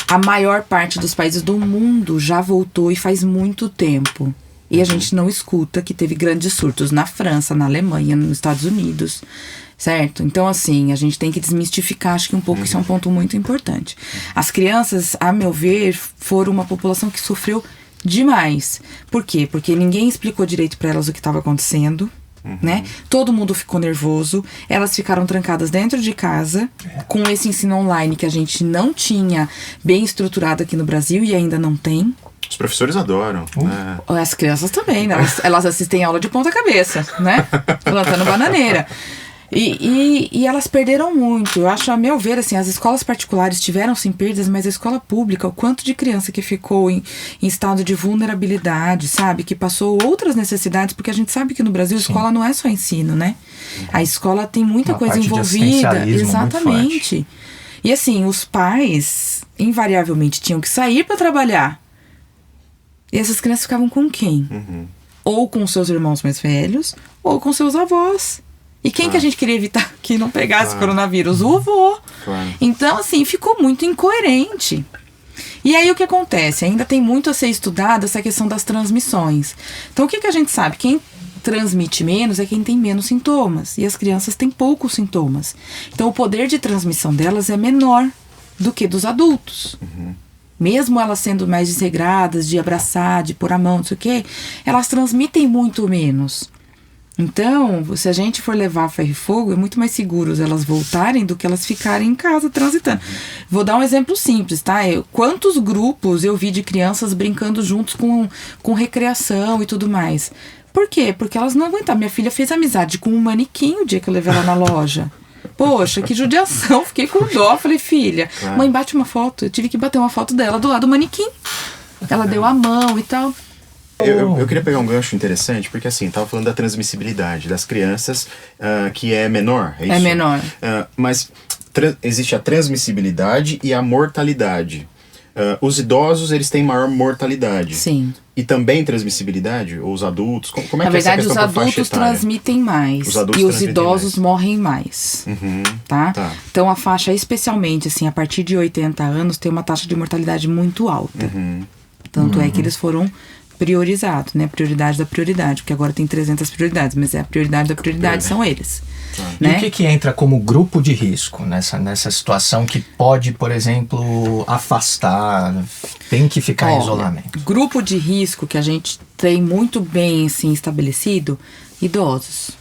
A maior parte dos países do mundo já voltou e faz muito tempo. E a gente não escuta que teve grandes surtos na França, na Alemanha, nos Estados Unidos, certo? Então, assim, a gente tem que desmistificar, acho que um pouco isso é um ponto muito importante. As crianças, a meu ver, foram uma população que sofreu demais. Por quê? Porque ninguém explicou direito para elas o que estava acontecendo, né? Todo mundo ficou nervoso. Elas ficaram trancadas dentro de casa, com esse ensino online que a gente não tinha bem estruturado aqui no Brasil e ainda não tem. Os professores adoram. Né? As crianças também, né? Elas assistem aula de ponta cabeça, né? Plantando bananeira. E elas perderam muito. Eu acho, a meu ver, assim, as escolas particulares tiveram sim perdas, mas a escola pública, o quanto de criança que ficou em estado de vulnerabilidade, sabe? Que passou outras necessidades, porque a gente sabe que no Brasil a escola não é só ensino, né? A escola tem muita coisa envolvida. Exatamente. E assim, os pais invariavelmente tinham que sair para trabalhar. E essas crianças ficavam com quem? Ou com seus irmãos mais velhos, ou com seus avós. E quem que a gente queria evitar que não pegasse coronavírus? O avô. Então, assim, ficou muito incoerente. E aí, o que acontece? Ainda tem muito a ser estudado essa questão das transmissões. Então, o que a gente sabe? Quem transmite menos é quem tem menos sintomas. E as crianças têm poucos sintomas. Então, o poder de transmissão delas é menor do que dos adultos. Mesmo elas sendo mais desregradas, de abraçar, de pôr a mão, não sei o quê, elas transmitem muito menos. Então, se a gente for levar ferro e fogo, é muito mais seguro elas voltarem do que elas ficarem em casa transitando. Vou dar um exemplo simples, tá? Quantos grupos eu vi de crianças brincando juntos com recreação e tudo mais? Por quê? Porque elas não aguentavam. Minha filha fez amizade com um manequim o dia que eu levei ela na loja. Poxa, que judiação. Fiquei com dó. Falei, filha, Claro. mãe, bate uma foto. Eu tive que bater uma foto dela do lado do manequim. Ela deu a mão e tal. Eu queria pegar um gancho interessante, porque assim, tava falando da transmissibilidade das crianças, que é menor, é isso? É menor. Mas existe a transmissibilidade e a mortalidade. Os idosos, eles têm maior mortalidade. Sim. E também transmissibilidade? Ou os adultos? Como é Na que é essa verdade, os questão por faixa adultos etária? transmitem mais. Os adultos E os transmitem idosos mais. morrem mais. Tá? Tá. Então, a faixa, especialmente, assim, a partir de 80 anos, tem uma taxa de mortalidade muito alta. Tanto é que eles foram priorizados, né? Prioridade da prioridade. Porque agora tem 300 prioridades, mas a prioridade da prioridade são eles. E Né? o que entra como grupo de risco nessa situação que pode, por exemplo, afastar, tem que ficar em Olha, isolamento? Grupo de risco que a gente tem muito bem assim, estabelecido, idosos.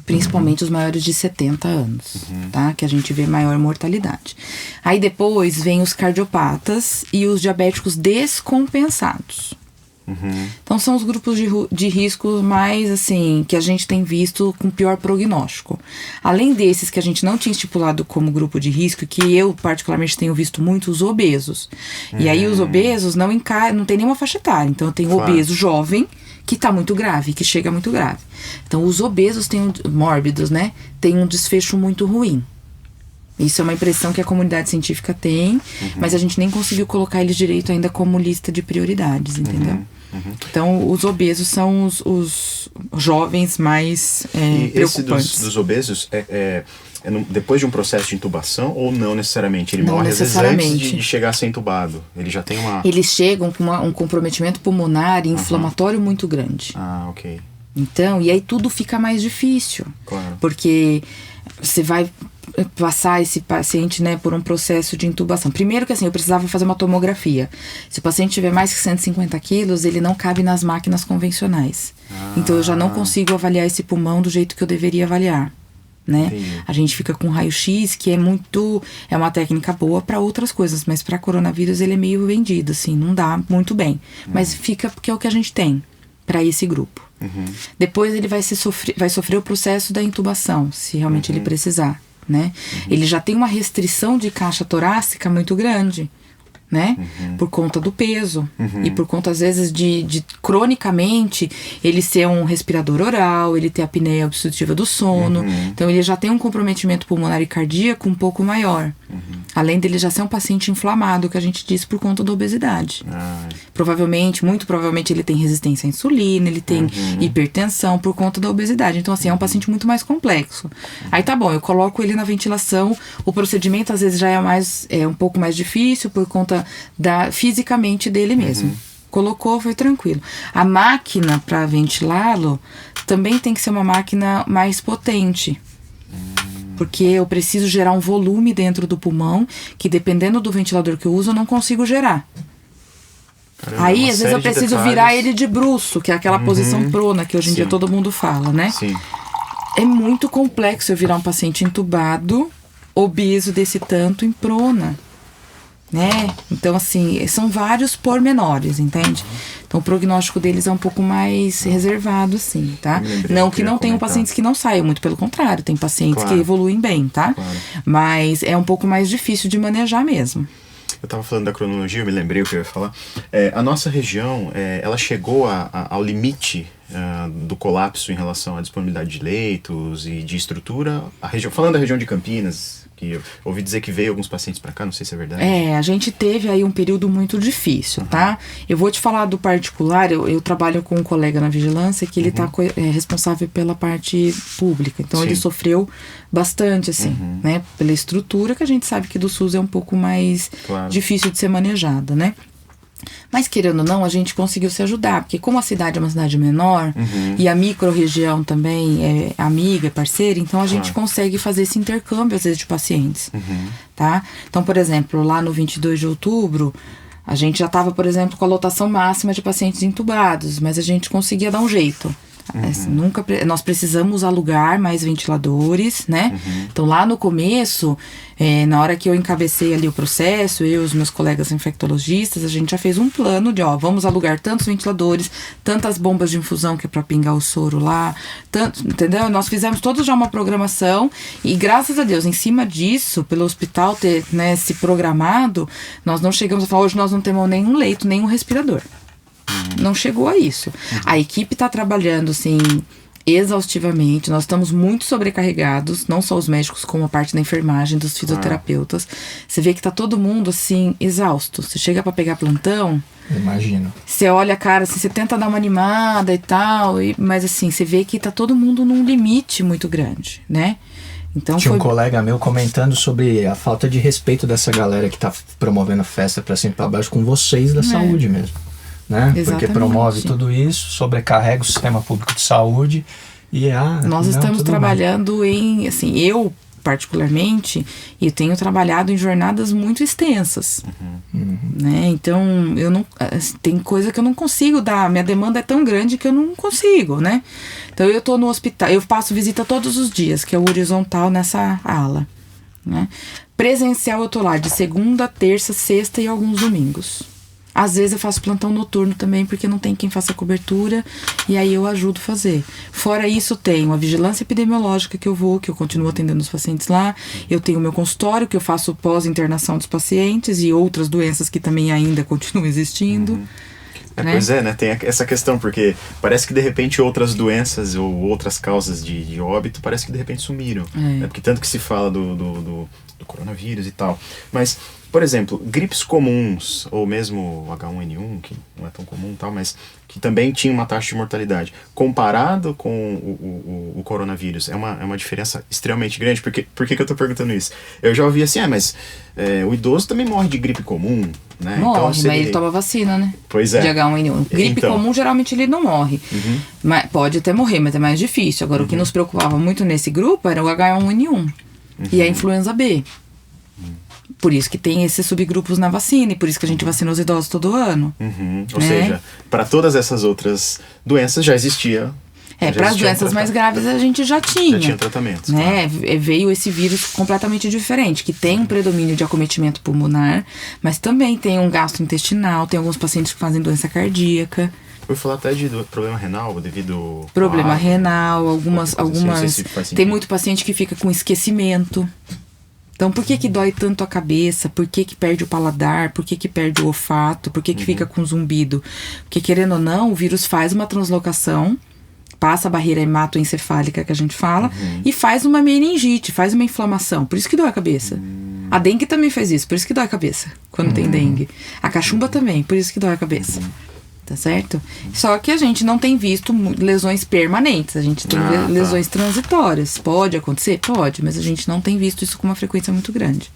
Principalmente os maiores de 70 anos, tá? Que a gente vê maior mortalidade. Aí depois vem os cardiopatas e os diabéticos descompensados. Então são os grupos de risco mais assim, que a gente tem visto com pior prognóstico. Além desses que a gente não tinha estipulado como grupo de risco, que eu particularmente tenho visto muito, os obesos. E aí os obesos não tem nenhuma faixa etária. Então eu tenho Claro. obeso jovem, que tá muito grave, que chega muito grave. Então os obesos mórbidos, né, tem um desfecho muito ruim. Isso é uma impressão que a comunidade científica tem, mas a gente nem conseguiu colocar eles direito ainda como lista de prioridades, entendeu? Então, os obesos são os jovens mais E esse preocupantes. dos obesos depois de um processo de intubação ou não necessariamente? Ele Não morre às vezes necessariamente. antes de chegar a ser intubado. Ele já tem uma... Eles chegam com um comprometimento pulmonar e inflamatório muito grande. Ah, ok. Então, e aí tudo fica mais difícil. Claro. Porque você vai passar esse paciente, né, por um processo de intubação. Primeiro que assim, eu precisava fazer uma tomografia. Se o paciente tiver mais que 150 quilos, ele não cabe nas máquinas convencionais. Então eu já não consigo avaliar esse pulmão do jeito que eu deveria avaliar. Né? Entendi. A gente fica com raio-x, que é uma técnica boa para outras coisas, mas para coronavírus ele é meio vendido, assim, não dá muito bem. Mas fica porque é o que a gente tem para esse grupo. Depois ele vai sofrer o processo da intubação, se realmente ele precisar, né? Ele já tem uma restrição de caixa torácica muito grande, né? Por conta do peso e por conta, às vezes, de cronicamente ele ser um respirador oral, ele ter apneia obstrutiva do sono. Então ele já tem um comprometimento pulmonar e cardíaco um pouco maior. Além dele já ser um paciente inflamado, que a gente disse, por conta da obesidade. Muito provavelmente ele tem resistência à insulina, ele tem hipertensão por conta da obesidade. Então assim, é um paciente muito mais complexo. Aí tá bom, eu coloco ele na ventilação, o procedimento às vezes já é um pouco mais difícil por conta fisicamente dele mesmo. Colocou, foi tranquilo. A máquina para ventilá-lo também tem que ser uma máquina mais potente. Porque eu preciso gerar um volume dentro do pulmão, que dependendo do ventilador que eu uso, eu não consigo gerar. Caramba, Aí, uma às vezes, série eu de preciso detalhes. virar ele de bruço, que é aquela posição prona que hoje em dia Sim. todo mundo fala, né? Sim. É muito complexo eu virar um paciente entubado, obeso desse tanto, em prona. Né? Então, assim, são vários pormenores, entende? Então, o prognóstico deles é um pouco mais reservado, assim, tá? Eu me lembrei Não que que eu ia não tenham comentar. pacientes que não saiam, muito pelo contrário, tem pacientes Claro. que evoluem bem, tá? Claro. Mas é um pouco mais difícil de manejar mesmo. Eu tava falando da cronologia, eu me lembrei o que eu ia falar. A nossa região, ela chegou ao limite do colapso em relação à disponibilidade de leitos e de estrutura. Falando da região de Campinas, que eu ouvi dizer que veio alguns pacientes para cá, não sei se é verdade. A gente teve aí um período muito difícil, tá? Eu vou te falar do particular, eu trabalho com um colega na vigilância que ele tá responsável pela parte pública, então Sim. ele sofreu bastante, assim, né? Pela estrutura, que a gente sabe que do SUS é um pouco mais Claro. difícil de ser manejada, né? Mas, querendo ou não, a gente conseguiu se ajudar, porque como a cidade é uma cidade menor e a micro-região também é amiga, é parceira, então a gente consegue fazer esse intercâmbio, às vezes, de pacientes, tá? Então, por exemplo, lá no 22 de outubro, a gente já estava, por exemplo, com a lotação máxima de pacientes entubados, mas a gente conseguia dar um jeito. Nós precisamos alugar mais ventiladores, né? Então, lá no começo, na hora que eu encabecei ali o processo, eu e os meus colegas infectologistas, a gente já fez um plano de, vamos alugar tantos ventiladores, tantas bombas de infusão que é para pingar o soro lá, entendeu? Nós fizemos todos já uma programação e, graças a Deus, em cima disso, pelo hospital ter, né, se programado, nós não chegamos a falar, hoje nós não temos nenhum leito, nenhum respirador. Não chegou a isso. A equipe está trabalhando, assim, exaustivamente. Nós estamos muito sobrecarregados, não só os médicos, como a parte da enfermagem, dos fisioterapeutas. Você vê que tá todo mundo, assim, exausto. Você chega para pegar plantão... Imagino. Você olha a cara, assim, você tenta dar uma animada e tal, mas assim, você vê que tá todo mundo num limite muito grande, né? Então tinha um colega meu comentando sobre a falta de respeito dessa galera que tá promovendo festa pra cima e pra baixo com vocês da saúde mesmo. Né? Porque promove tudo isso, sobrecarrega o sistema público de saúde e nós estamos trabalhando em, assim, eu particularmente, eu tenho trabalhado em jornadas muito extensas, né? Então eu não, tem coisa que eu não consigo dar, minha demanda é tão grande que eu não consigo, né? Então eu tô no hospital, eu faço visita todos os dias, que é o horizontal nessa ala, né? Presencial eu tô lá de segunda, terça, sexta e alguns domingos. Às vezes eu faço plantão noturno também, porque não tem quem faça cobertura, e aí eu ajudo a fazer. Fora isso, tenho a vigilância epidemiológica que eu continuo atendendo os pacientes lá. Eu tenho o meu consultório, que eu faço pós-internação dos pacientes e outras doenças que também ainda continuam existindo. Né? Pois é, né? Tem essa questão, porque parece que de repente outras doenças ou outras causas de óbito parece que de repente sumiram. Né? Porque tanto que se fala do coronavírus e tal. Mas... Por exemplo, gripes comuns, ou mesmo o H1N1, que não é tão comum e tal, mas que também tinha uma taxa de mortalidade, comparado com o coronavírus, é uma diferença extremamente grande. Por que eu estou perguntando isso? Eu já ouvi assim, mas o idoso também morre de gripe comum, né? Morre, então, mas ele toma vacina, né? Pois é. De H1N1. Gripe comum, geralmente ele não morre. Mas pode até morrer, mas é mais difícil. Agora, o que nos preocupava muito nesse grupo era o H1N1 e a influenza B. Por isso que tem esses subgrupos na vacina e por isso que a gente vacina os idosos todo ano. Ou seja, para todas essas outras doenças já existia. Para as doenças mais graves a gente já tinha. Já tinha tratamento. Né? Claro. Veio esse vírus completamente diferente, que tem um predomínio de acometimento pulmonar, mas também tem um gastrointestinal, tem alguns pacientes que fazem doença cardíaca. Eu vou falar até de problema renal devido... Problema renal, algumas tem muito paciente que fica com esquecimento. Então, por que dói tanto a cabeça? Por que perde o paladar? Por que perde o olfato? Por que fica com zumbido? Porque, querendo ou não, o vírus faz uma translocação, passa a barreira hematoencefálica que a gente fala, e faz uma meningite, faz uma inflamação. Por isso que dói a cabeça. A dengue também faz isso, por isso que dói a cabeça, quando tem dengue. A cachumba também, por isso que dói a cabeça. Tá certo? Só que a gente não tem visto lesões permanentes, a gente tem lesões transitórias. Pode acontecer? Pode, mas a gente não tem visto isso com uma frequência muito grande.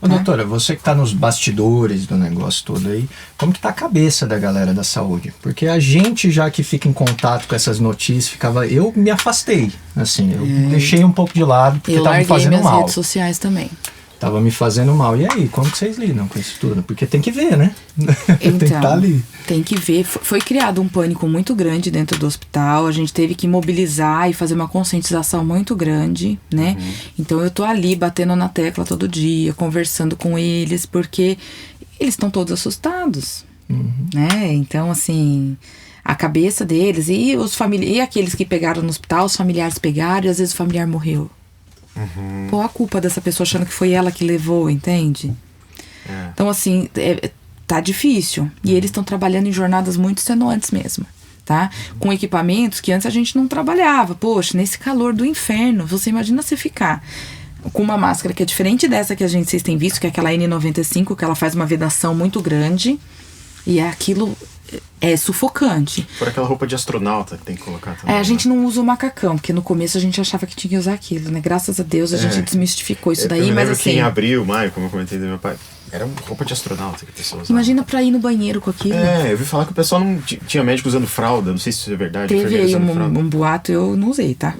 Ô, doutora, você que tá nos bastidores do negócio todo aí, como que tá a cabeça da galera da saúde? Porque a gente, já que fica em contato com essas notícias, eu me afastei, assim, eu deixei um pouco de lado, porque tava me fazendo mal. Eu larguei minhas redes sociais também. Tava me fazendo mal. E aí, como que vocês lidam com isso tudo? Porque tem que ver, né? Então, tem que estar ali. Tem que ver. Foi criado um pânico muito grande dentro do hospital. A gente teve que mobilizar e fazer uma conscientização muito grande, né? Então eu tô ali batendo na tecla todo dia, conversando com eles, porque eles estão todos assustados, né? Então, assim, a cabeça deles e e aqueles que pegaram no hospital, os familiares pegaram e às vezes o familiar morreu. Qual a culpa dessa pessoa achando que foi ela que levou, entende? Então, assim, tá difícil. E eles estão trabalhando em jornadas muito extenuantes mesmo, tá? Com equipamentos que antes a gente não trabalhava. Poxa, nesse calor do inferno, você imagina você ficar com uma máscara que é diferente dessa que vocês têm visto, que é aquela N95, que ela faz uma vedação muito grande. E aquilo é sufocante. Por aquela roupa de astronauta que tem que colocar também. A gente não usa o macacão, porque no começo a gente achava que tinha que usar aquilo, né? Graças a Deus a gente desmistificou isso daí, mas assim... que em abril, maio, como eu comentei do meu pai, era uma roupa de astronauta que a pessoa usava. Imagina pra ir no banheiro com aquilo. Eu ouvi falar que o pessoal não tinha médico usando fralda, não sei se isso é verdade. Teve aí um boato, eu não usei, tá?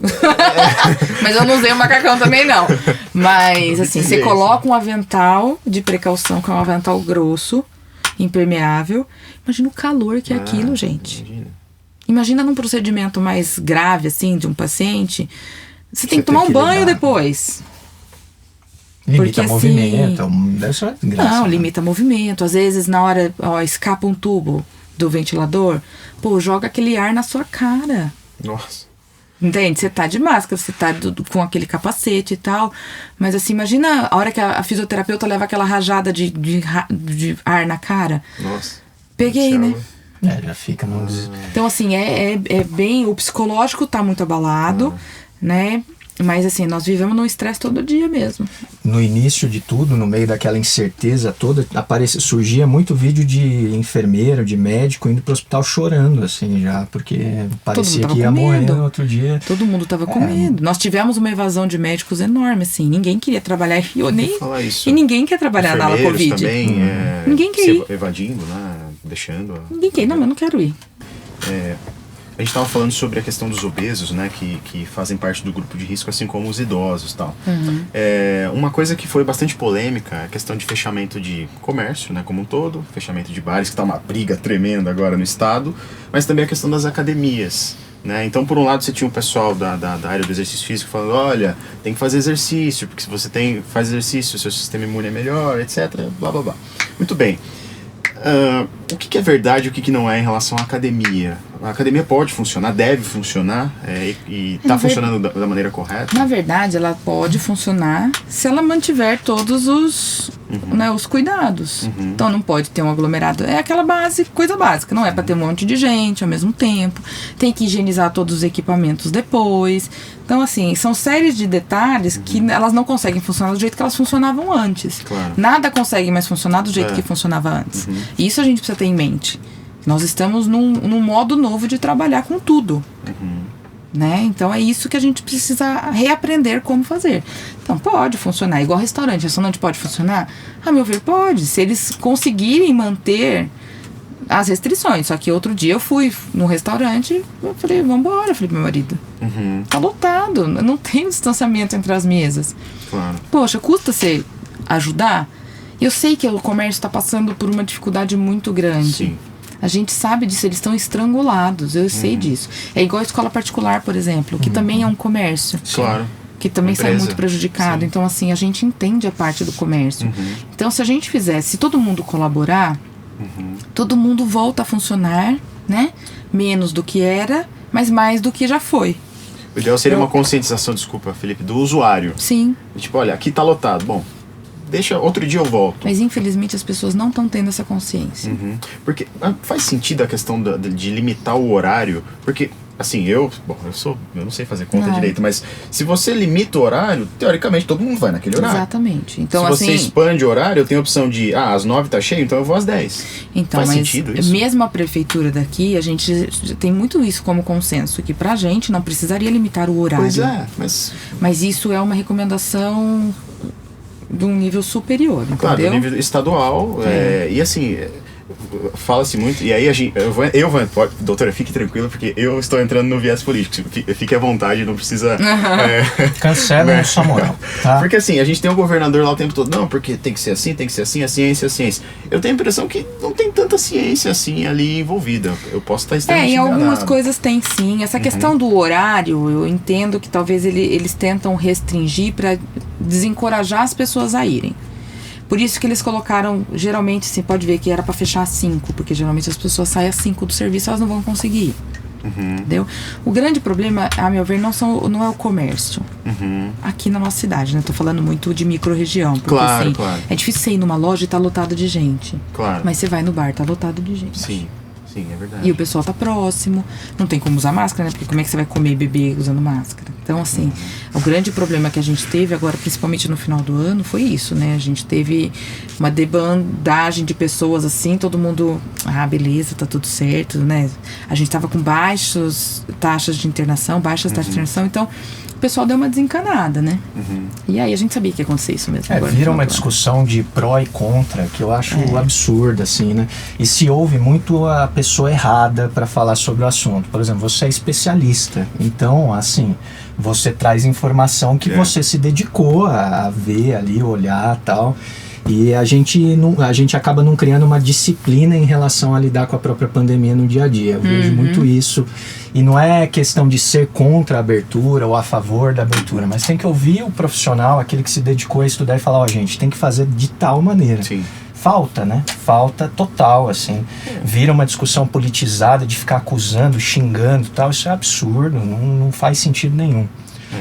Mas eu não usei o macacão também, não. Mas assim, você coloca um avental de precaução, que é um avental grosso, impermeável. Imagina o calor que é aquilo, gente. Imagina num procedimento mais grave, assim, de um paciente, você tem que tomar um que banho lidar. depois. Limita Porque, movimento, deve ser uma desgraça. Não, né? limita movimento. Às vezes, na hora, escapa um tubo do ventilador, joga aquele ar na sua cara. Nossa. Entende? Você tá de máscara, você tá com aquele capacete e tal. Mas assim, imagina a hora que a fisioterapeuta leva aquela rajada de ar na cara. Nossa. Peguei, né? Já fica no... Então, assim, é bem... O psicológico tá muito abalado, né? Mas, assim, nós vivemos num estresse todo dia mesmo. No início de tudo, no meio daquela incerteza toda, surgia muito vídeo de enfermeiro, de médico indo pro hospital chorando, assim, já, porque parecia que ia morrer no outro dia. Todo mundo tava com medo. Nós tivemos uma evasão de médicos enorme, assim, ninguém queria trabalhar, e ninguém quer trabalhar na ala Covid. Também, ninguém quer ir. Evadindo, né, deixando. Ninguém quer ir, não, eu não quero ir. A gente estava falando sobre a questão dos obesos, né, que fazem parte do grupo de risco, assim como os idosos e tal. Uma coisa que foi bastante polêmica é a questão de fechamento de comércio, né, como um todo, fechamento de bares, que está uma briga tremenda agora no estado, mas também a questão das academias. Né? Então, por um lado, você tinha o pessoal da área do exercício físico falando, olha, tem que fazer exercício, porque se você faz exercício, o seu sistema imune é melhor, etc, blá blá blá. Muito bem. O que é verdade e o que não é em relação à academia? A academia pode funcionar, deve funcionar e está funcionando da maneira correta? Na verdade, ela pode funcionar se ela mantiver todos os cuidados. Então não pode ter um aglomerado. É aquela coisa básica. Não é para ter um monte de gente ao mesmo tempo. Tem que higienizar todos os equipamentos depois. Então, assim, são séries de detalhes que elas não conseguem funcionar do jeito que elas funcionavam antes. Claro. Nada consegue mais funcionar do jeito que funcionava antes. Isso a gente precisa ter em mente. Nós estamos num modo novo de trabalhar com tudo. Né? Então é isso que a gente precisa reaprender como fazer. Então pode funcionar, igual restaurante. Restaurante pode funcionar? A meu ver, pode. Se eles conseguirem manter as restrições. Só que outro dia eu fui no restaurante, eu falei, vambora, eu falei pro meu marido. Tá lotado, não tem distanciamento entre as mesas. Claro. Poxa, custa você ajudar? Eu sei que o comércio está passando por uma dificuldade muito grande. Sim. A gente sabe disso, eles estão estrangulados, eu sei disso. É igual a escola particular, por exemplo, que também é um comércio. Claro. Que também sai Empresa. muito prejudicado. Sim. Então, assim, a gente entende a parte do comércio. Então, se a gente fizesse, se todo mundo colaborar, todo mundo volta a funcionar, né? Menos do que era, mas mais do que já foi. O ideal seria uma conscientização, desculpa, Felipe, do usuário. Sim. Tipo, olha, aqui tá lotado. Bom, deixa, outro dia eu volto. Mas infelizmente as pessoas não estão tendo essa consciência. Porque faz sentido a questão de limitar o horário, porque assim, eu não sei fazer conta direito, mas se você limita o horário, teoricamente todo mundo vai naquele horário. Exatamente. Então, se você expande o horário, eu tenho a opção de, às 9 tá cheio, então eu vou às 10. Então, faz mas sentido isso? Mesmo a prefeitura daqui, a gente tem muito isso como consenso, que pra gente não precisaria limitar o horário. Pois é, mas... Mas isso é uma recomendação de um nível superior, entendeu? Claro, do nível estadual, e assim... Fala-se muito, e aí doutora, fique tranquila, porque eu estou entrando no viés político, fique à vontade, não precisa... Cancela sua moral, tá? Porque assim, a gente tem um governador lá o tempo todo, não, porque tem que ser assim, a ciência. Eu tenho a impressão que não tem tanta ciência assim ali envolvida, eu posso estar extremamente em algumas enganado. coisas tem sim, essa questão do horário, eu entendo que talvez eles tentam restringir para desencorajar as pessoas a irem. Por isso que eles colocaram, geralmente, você pode ver que era para fechar às 5, porque geralmente as pessoas saem às 5 do serviço, elas não vão conseguir ir. Entendeu? O grande problema, a meu ver, não é o comércio. Aqui na nossa cidade, né? Tô falando muito de micro-região. Porque Claro, assim, claro. é difícil você ir numa loja e tá lotado de gente. Claro. Mas você vai no bar, tá lotado de gente. Sim, é verdade. E o pessoal tá próximo, não tem como usar máscara, né? Porque como é que você vai comer e beber usando máscara? Então, assim, o grande problema que a gente teve agora, principalmente no final do ano, foi isso, né? A gente teve uma debandagem de pessoas, assim, todo mundo... beleza, tá tudo certo, né? A gente tava com baixas taxas de internação, então... O pessoal deu uma desencanada, né? E aí a gente sabia que ia acontecer isso mesmo. Vira uma discussão de pró e contra, que eu acho absurda, assim, né? E se ouve muito a pessoa errada para falar sobre o assunto. Por exemplo, você é especialista, então, assim, você traz informação que você se dedicou a ver ali, olhar e tal. E a gente acaba não criando uma disciplina em relação a lidar com a própria pandemia no dia a dia. Eu vejo muito isso. E não é questão de ser contra a abertura ou a favor da abertura, mas tem que ouvir o profissional, aquele que se dedicou a estudar e falar, ó, gente, tem que fazer de tal maneira. Sim. Falta, né? Falta total, assim. Vira uma discussão politizada de ficar acusando, xingando e tal. Isso é absurdo, não faz sentido nenhum.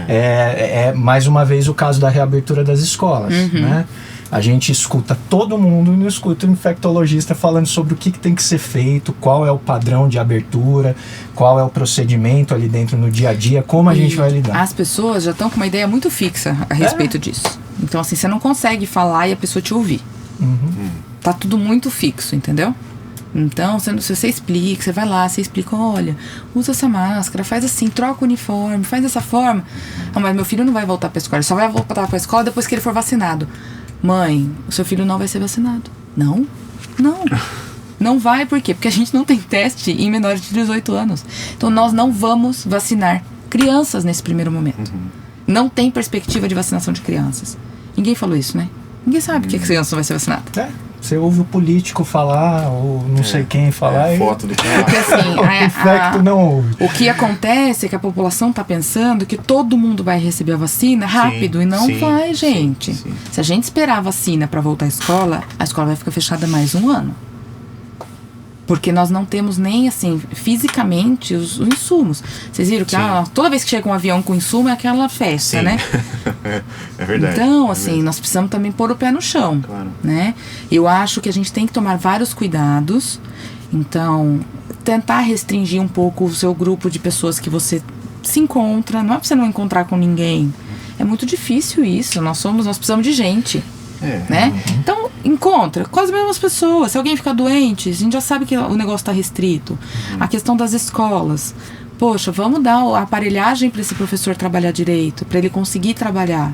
É mais uma vez o caso da reabertura das escolas, né? A gente escuta todo mundo e não escuta o infectologista falando sobre o que tem que ser feito, qual é o padrão de abertura, qual é o procedimento ali dentro no dia a dia, como a gente vai lidar. As pessoas já estão com uma ideia muito fixa a respeito disso. Então, assim, você não consegue falar e a pessoa te ouvir. Tá tudo muito fixo, entendeu? Então, se você explica, você vai lá, você explica, olha, usa essa máscara, faz assim, troca o uniforme, faz dessa forma. Não, mas meu filho não vai voltar pra escola, ele só vai voltar pra escola depois que ele for vacinado. Mãe, o seu filho não vai ser vacinado. Não. Não vai, por quê? Porque a gente não tem teste em menores de 18 anos. Então, nós não vamos vacinar crianças nesse primeiro momento. Não tem perspectiva de vacinação de crianças. Ninguém falou isso, né? Ninguém sabe que a criança não vai ser vacinada. Você ouve o político falar, ou não sei quem falar. Foto do cara. Porque assim, o infecto não ouve. O que acontece é que a população está pensando que todo mundo vai receber a vacina rápido, e não vai, gente. Sim. Se a gente esperar a vacina para voltar à escola, a escola vai ficar fechada mais um ano. Porque nós não temos nem, assim, fisicamente os insumos. Vocês viram que toda vez que chega um avião com insumo é aquela festa, né? É verdade. Então, assim, nós precisamos também pôr o pé no chão, claro, né? Eu acho que a gente tem que tomar vários cuidados. Então, tentar restringir um pouco o seu grupo de pessoas que você se encontra. Não é pra você não encontrar com ninguém. É muito difícil isso. Nós precisamos de gente. Né? Então, encontra com as mesmas pessoas. Se alguém ficar doente, a gente já sabe que o negócio está restrito. A questão das escolas. Poxa, vamos dar a aparelhagem para esse professor trabalhar direito, para ele conseguir trabalhar.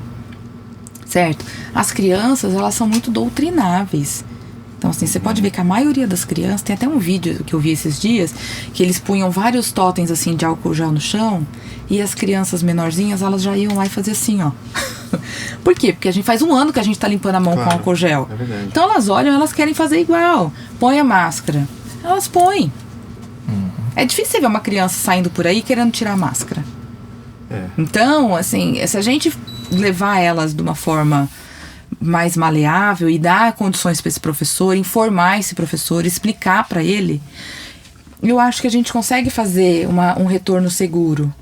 Certo? As crianças, elas são muito doutrináveis. Então, assim, você pode ver que a maioria das crianças... Tem até um vídeo que eu vi esses dias, que eles punham vários totens, assim, de álcool gel no chão, e as crianças menorzinhas, elas já iam lá e faziam assim, ó. Por quê? Porque a gente faz um ano que a gente tá limpando a mão com álcool gel. Então, elas olham, elas querem fazer igual. Põe a máscara. Elas põem. É difícil você ver uma criança saindo por aí querendo tirar a máscara. Então, assim, se a gente levar elas de uma forma mais maleável e dar condições para esse professor, informar esse professor, explicar para ele, eu acho que a gente consegue fazer um retorno seguro,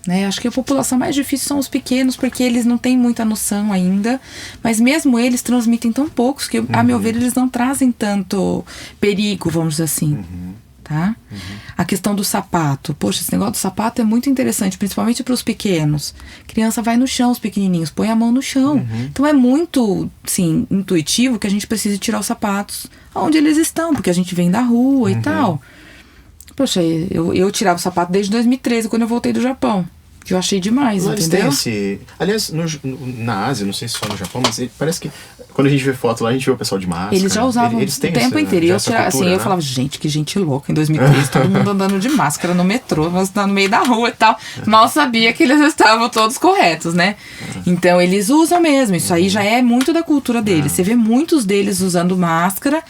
né? Acho que a população mais difícil são os pequenos, porque eles não têm muita noção ainda, mas mesmo eles transmitem tão poucos que, a meu ver, eles não trazem tanto perigo, vamos dizer assim. Tá? A questão do sapato. Poxa, esse negócio do sapato é muito interessante, principalmente para os pequenos. Criança vai no chão, os pequenininhos, põe a mão no chão. Então é muito, sim, intuitivo que a gente precise tirar os sapatos onde eles estão, porque a gente vem da rua e tal. Poxa, eu tirava o sapato desde 2013, quando eu voltei do Japão. Que eu achei demais, lá entendeu? Eles têm esse... Aliás, na Ásia, não sei se só no Japão, mas parece que quando a gente vê foto lá, a gente vê o pessoal de máscara. Eles já usavam eles têm o tempo inteiro. E eu falava, gente, que gente louca. Em 2013, todo mundo andando de máscara no metrô, mas no meio da rua e tal. Mal sabia que eles estavam todos corretos, né? Então, eles usam mesmo. Isso aí já é muito da cultura deles. Você vê muitos deles usando máscara.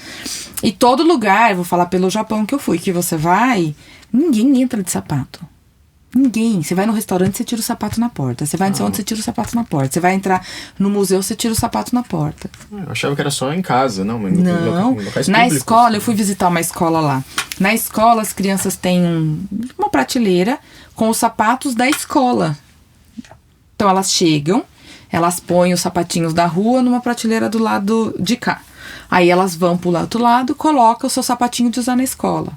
E todo lugar, vou falar pelo Japão que eu fui, que você vai, ninguém entra de sapato. Ninguém. Você vai no restaurante, você tira o sapato na porta. Você vai não sei onde, você tira o sapato na porta. Você vai entrar no museu, você tira o sapato na porta. Eu achava que era só em casa, não? Mas não. Na escola, eu fui visitar uma escola lá. Na escola, as crianças têm uma prateleira com os sapatos da escola. Então, elas chegam, elas põem os sapatinhos da rua numa prateleira do lado de cá. Aí, elas vão pro outro lado, colocam o seu sapatinho de usar na escola.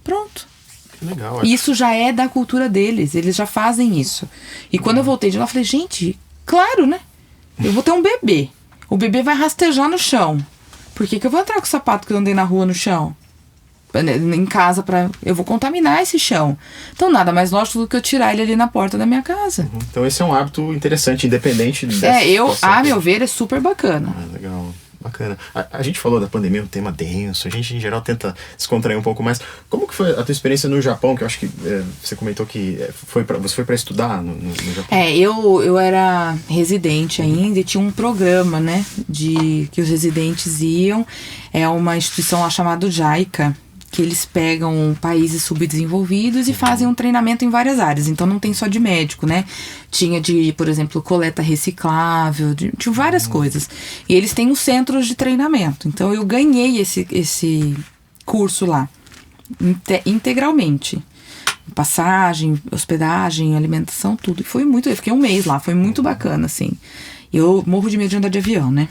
Pronto. Legal, isso já é da cultura deles, eles já fazem isso. E quando eu voltei de lá, eu falei, gente, claro, né? Eu vou ter um bebê. O bebê vai rastejar no chão. Por que eu vou entrar com o sapato que eu andei na rua no chão? Em casa, eu vou contaminar esse chão. Então, nada mais lógico do que eu tirar ele ali na porta da minha casa. Então, esse é um hábito interessante, independente dessa a meu ver, é super bacana. Legal. Bacana. A gente falou da pandemia, um tema denso, a gente em geral tenta descontrair um pouco mais. Como que foi a tua experiência no Japão? Que eu acho que você comentou que você foi para estudar no Japão. Eu era residente ainda e tinha um programa, né, que os residentes iam. É uma instituição lá chamada JICA, que eles pegam países subdesenvolvidos e fazem um treinamento em várias áreas. Então não tem só de médico, né? Tinha por exemplo, coleta reciclável, tinha várias coisas. E eles têm os centros de treinamento. Então eu ganhei esse curso lá, integralmente. Passagem, hospedagem, alimentação, tudo. E foi muito, eu fiquei um mês lá, foi muito bacana, assim. Eu morro de medo de andar de avião, né?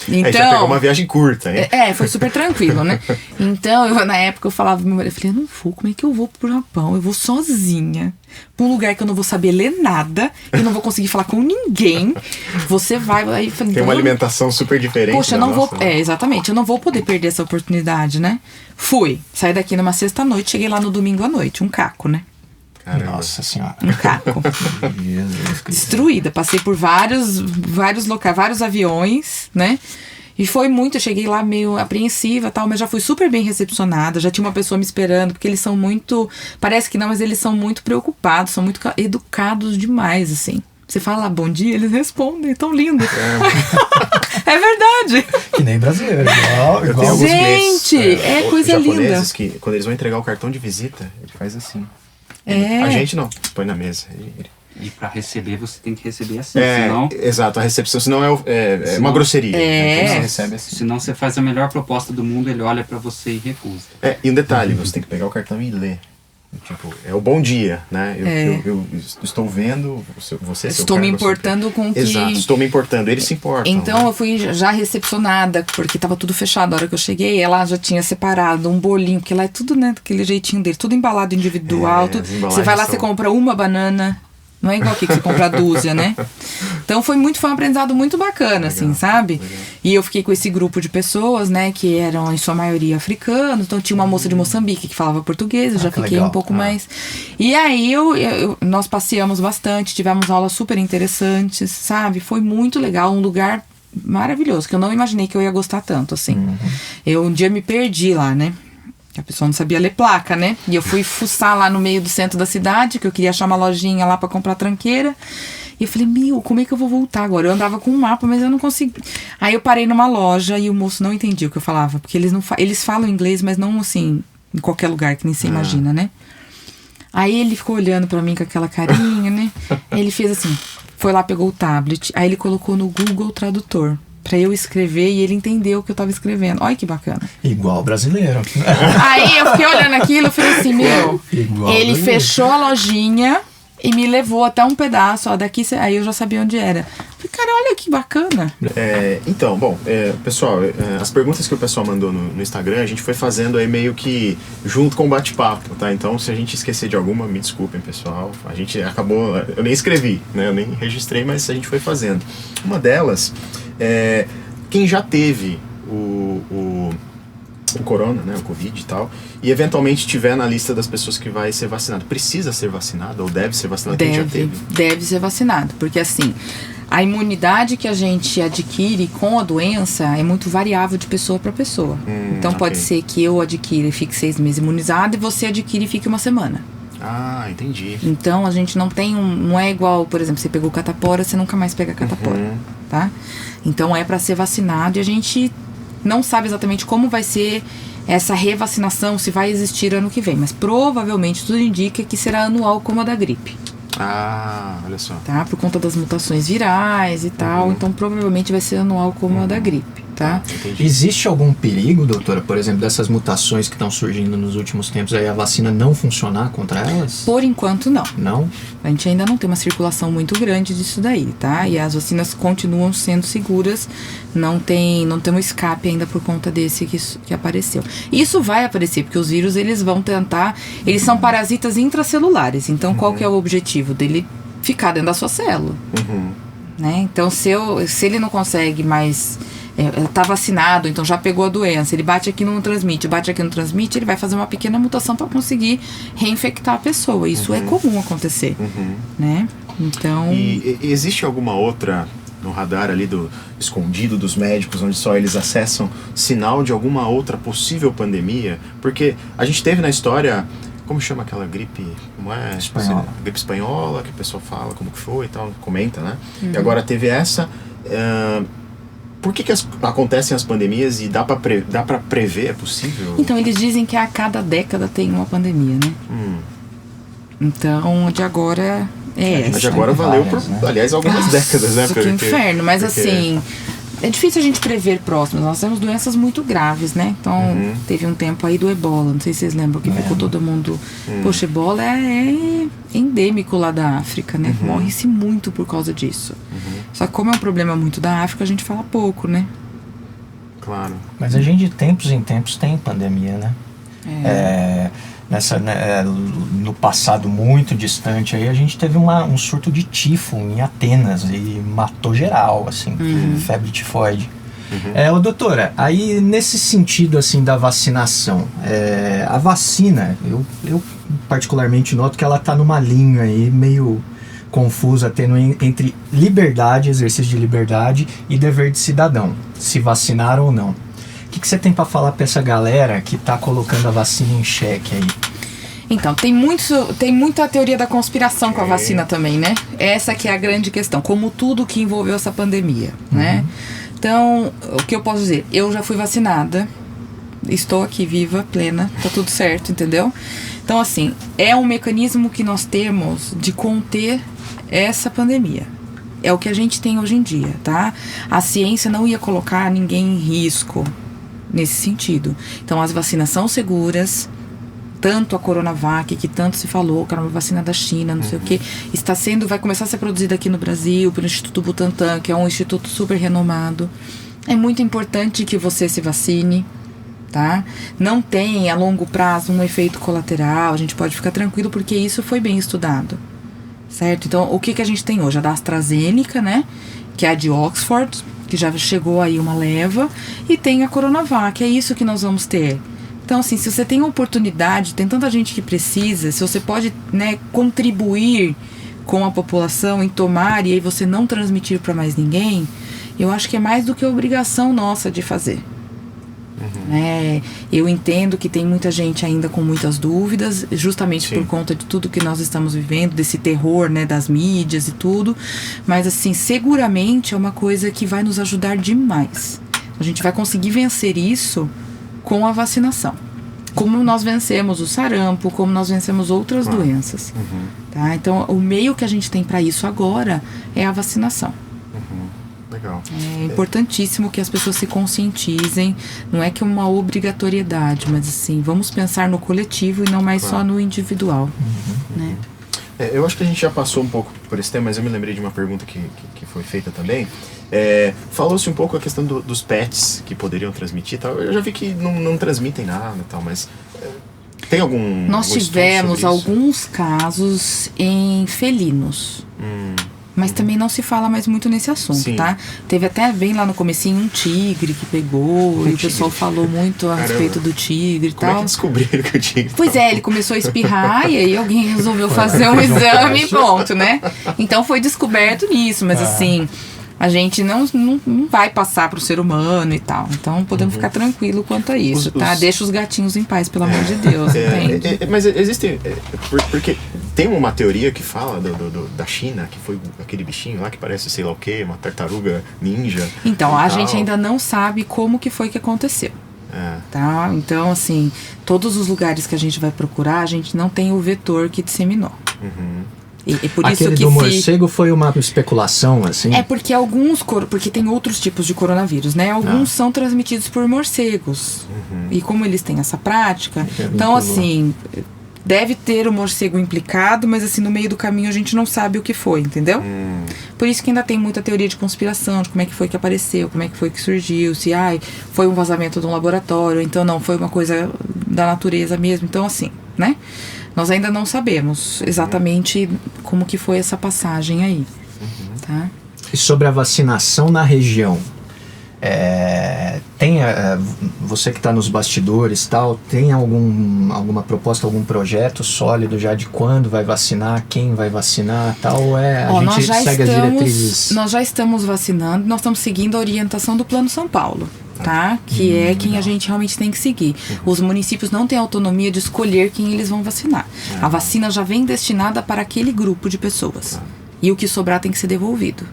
Então, já pegou uma viagem curta, hein? Foi super tranquilo, né? Então, na época eu falava pro meu marido, eu falei, eu não vou, como é que eu vou pro Japão? Eu vou sozinha, pra um lugar que eu não vou saber ler nada, eu não vou conseguir falar com ninguém. Você vai, aí falei, tem uma alimentação super diferente. Poxa, eu não vou, exatamente, eu não vou poder perder essa oportunidade, né? Fui, saí daqui numa sexta-noite, cheguei lá no domingo à noite, um caco, né? Caramba. Nossa senhora. Um caco. Destruída. Passei por vários locais, vários aviões, né? E foi muito, eu cheguei lá meio apreensiva e tal, mas já fui super bem recepcionada, já tinha uma pessoa me esperando, porque eles são muito, parece que não, mas eles são muito preocupados, são muito educados demais, assim. Você fala bom dia, eles respondem, tão lindo. É verdade. Que nem brasileiro, igual. Gente, coisa linda. Que quando eles vão entregar o cartão de visita, ele faz assim. É. A gente não, põe na mesa. E pra receber, você tem que receber assim, senão... Exato, a recepção, senão é uma grosseria. É. Então você recebe assim. Senão você faz a melhor proposta do mundo, ele olha pra você e recusa. E um detalhe, você tem que pegar o cartão e ler. Tipo, é o bom dia, né? Eu estou vendo você... Estou me importando com o que... Exato, estou me importando, eles se importam. Então, né? eu fui já recepcionada, porque tava tudo fechado. A hora que eu cheguei, ela já tinha separado um bolinho, porque lá é tudo, né, daquele jeitinho dele, tudo embalado individual. Você vai lá, você compra uma banana, não é igual aqui que você compra a dúzia, né? Então foi um aprendizado muito bacana, assim, sabe? Legal. E eu fiquei com esse grupo de pessoas, né, que eram em sua maioria africanos. Então tinha uma moça de Moçambique que falava português, eu já fiquei legal. um pouco mais. E aí nós passeamos bastante, tivemos aulas super interessantes, sabe? Foi muito legal, um lugar maravilhoso, que eu não imaginei que eu ia gostar tanto, assim. Eu um dia me perdi lá, né? A pessoa não sabia ler placa, né? E eu fui fuçar lá no meio do centro da cidade, que eu queria achar uma lojinha lá pra comprar tranqueira. E eu falei, como é que eu vou voltar agora? Eu andava com um mapa, mas eu não consegui. Aí eu parei numa loja e o moço não entendia o que eu falava. Porque eles falam inglês, mas não assim, em qualquer lugar que nem você imagina, né? Aí ele ficou olhando pra mim com aquela carinha, né? Aí ele fez assim, foi lá, pegou o tablet. Aí ele colocou no Google Tradutor pra eu escrever e ele entendeu o que eu tava escrevendo. Olha que bacana. Igual brasileiro. Aí eu fiquei olhando aquilo e falei assim, Igual ele brasileiro. fechou a lojinha e me levou até um pedaço, ó, daqui, aí eu já sabia onde era. Falei, cara, olha que bacana. Então, bom, pessoal, as perguntas que o pessoal mandou no Instagram, a gente foi fazendo aí meio que junto com o bate-papo, tá? Então, se a gente esquecer de alguma, me desculpem, pessoal. A gente acabou, eu nem escrevi, né? Eu nem registrei, mas a gente foi fazendo. Uma delas, quem já teve o corona, né, o Covid e tal, e eventualmente tiver na lista das pessoas que vai ser vacinado, precisa ser vacinado ou deve ser vacinado? Quem já teve? Deve ser vacinado, porque assim, a imunidade que a gente adquire com a doença é muito variável de pessoa para pessoa. Então pode ser que eu adquira e fique 6 meses imunizado e você adquire e fique 1 semana. Ah, entendi. Então a gente não tem não é igual, por exemplo, você pegou catapora, você nunca mais pega catapora, tá? Então é para ser vacinado e a gente não sabe exatamente como vai ser essa revacinação, se vai existir ano que vem, mas provavelmente tudo indica que será anual como a da gripe. Ah, olha só. Tá? Por conta das mutações virais e tal, então provavelmente vai ser anual como a da gripe, tá? Entendi. Existe algum perigo, doutora, por exemplo, dessas mutações que estão surgindo nos últimos tempos, aí a vacina não funcionar contra elas? Por enquanto não. Não? A gente ainda não tem uma circulação muito grande disso daí, tá? E as vacinas continuam sendo seguras, não tem um escape ainda por conta desse que apareceu. Isso vai aparecer, porque os vírus, eles vão tentar, eles são parasitas intracelulares, então qual que é o objetivo? Dele ficar dentro da sua célula, né? Então se ele não consegue mais tá vacinado, então já pegou a doença, ele bate aqui não transmite, ele vai fazer uma pequena mutação para conseguir reinfectar a pessoa. Isso é comum acontecer, né? Então... E existe alguma outra no radar ali escondido dos médicos, onde só eles acessam, sinal de alguma outra possível pandemia? Porque a gente teve na história, como chama aquela gripe, como é? Espanhola. Gripe espanhola, que o pessoal fala como que foi e tal, comenta, né? E agora teve essa. Por que acontecem as pandemias e dá pra prever? É possível? Então, eles dizem que a cada década tem uma pandemia, né? Então, de agora Mas de agora valeu por, aliás, algumas décadas, né? Que inferno, mas assim, é difícil a gente prever próximos. Nós temos doenças muito graves, né? Então, teve um tempo aí do ebola, não sei se vocês lembram, que ficou todo mundo... Poxa, ebola é endêmico lá da África, né? Morre-se muito por causa disso. Só que como é um problema muito da África, a gente fala pouco, né? Claro. Mas a gente de tempos em tempos tem pandemia, né? No passado muito distante aí, a gente teve um surto de tifo em Atenas e matou geral, assim, febre tifoide. Doutora, aí nesse sentido assim da vacinação, a vacina, eu particularmente noto que ela tá numa linha aí meio confusa, tendo entre liberdade, exercício de liberdade e dever de cidadão, se vacinar ou não. O que você tem para falar para essa galera que tá colocando a vacina em xeque aí? Então, tem muita teoria da conspiração com a vacina também, né? Essa que é a grande questão, como tudo que envolveu essa pandemia, né? Então, o que eu posso dizer? Eu já fui vacinada, estou aqui viva, plena, tá tudo certo, entendeu? Então, assim, é um mecanismo que nós temos de conter essa pandemia. É o que a gente tem hoje em dia, tá? A ciência não ia colocar ninguém em risco nesse sentido. Então, as vacinas são seguras, tanto a Coronavac, que tanto se falou, que era uma vacina da China, não sei o que, vai começar a ser produzida aqui no Brasil, pelo Instituto Butantan, que é um instituto super renomado. É muito importante que você se vacine, tá? Não tem a longo prazo um efeito colateral, a gente pode ficar tranquilo, porque isso foi bem estudado, certo? Então, o que a gente tem hoje? A da AstraZeneca, né? Que é a de Oxford, que já chegou aí uma leva, e tem a Coronavac, é isso que nós vamos ter. Então, assim, se você tem a oportunidade, tem tanta gente que precisa, se você pode, né, contribuir com a população em tomar e aí você não transmitir para mais ninguém, eu acho que é mais do que obrigação nossa de fazer. Eu entendo que tem muita gente ainda com muitas dúvidas, justamente por conta de tudo que nós estamos vivendo, desse terror, né, das mídias e tudo, mas assim, seguramente é uma coisa que vai nos ajudar demais. A gente vai conseguir vencer isso com a vacinação. Como nós vencemos o sarampo, como nós vencemos outras doenças. Tá? Então, o meio que a gente tem para isso agora é a vacinação. Legal. É importantíssimo que as pessoas se conscientizem. Não é que é uma obrigatoriedade, mas assim, vamos pensar no coletivo e não mais só no individual. Né? Eu acho que a gente já passou um pouco por esse tema, mas eu me lembrei de uma pergunta que foi feita também. Falou-se um pouco a questão dos pets que poderiam transmitir e tal. Eu já vi que não transmitem nada e tal, mas tem algum... Nós tivemos alguns casos em felinos. Mas também não se fala mais muito nesse assunto, tá? Teve até bem lá no comecinho um tigre que pegou e o pessoal falou muito a respeito do tigre e tal. Como é que descobriram que o tigre... Pois é, ele começou a espirrar e aí alguém resolveu fazer um exame e pronto, né? Então foi descoberto nisso, mas assim... A gente não vai passar pro ser humano e tal. Então podemos ficar tranquilo quanto a isso, tá? Deixa os gatinhos em paz, pelo amor de Deus, entende? Mas existe... Porque tem uma teoria que fala da China, que foi aquele bichinho lá que parece sei lá o quê, uma tartaruga ninja. Então, a gente ainda não sabe como que foi que aconteceu. Tá? Então, assim, todos os lugares que a gente vai procurar, a gente não tem o vetor que disseminou. E por aquele isso que do morcego foi uma especulação, assim? É porque porque tem outros tipos de coronavírus, né? Alguns são transmitidos por morcegos. E como eles têm essa prática, então assim, deve ter o morcego implicado, mas assim, no meio do caminho a gente não sabe o que foi, entendeu? Por isso que ainda tem muita teoria de conspiração, de como é que foi que apareceu, como é que foi que surgiu, se foi um vazamento de um laboratório, então não, foi uma coisa da natureza mesmo, então assim, né? Nós ainda não sabemos exatamente como que foi essa passagem aí, tá? E sobre a vacinação na região, Você que está nos bastidores tal, tem alguma proposta, algum projeto sólido já de quando vai vacinar, quem vai vacinar tal, ou a gente segue as diretrizes? Nós já estamos vacinando, nós estamos seguindo a orientação do Plano São Paulo, tá? Que é quem a gente realmente tem que seguir. Os municípios não têm autonomia de escolher quem eles vão vacinar. A vacina já vem destinada para aquele grupo de pessoas. E o que sobrar tem que ser devolvido.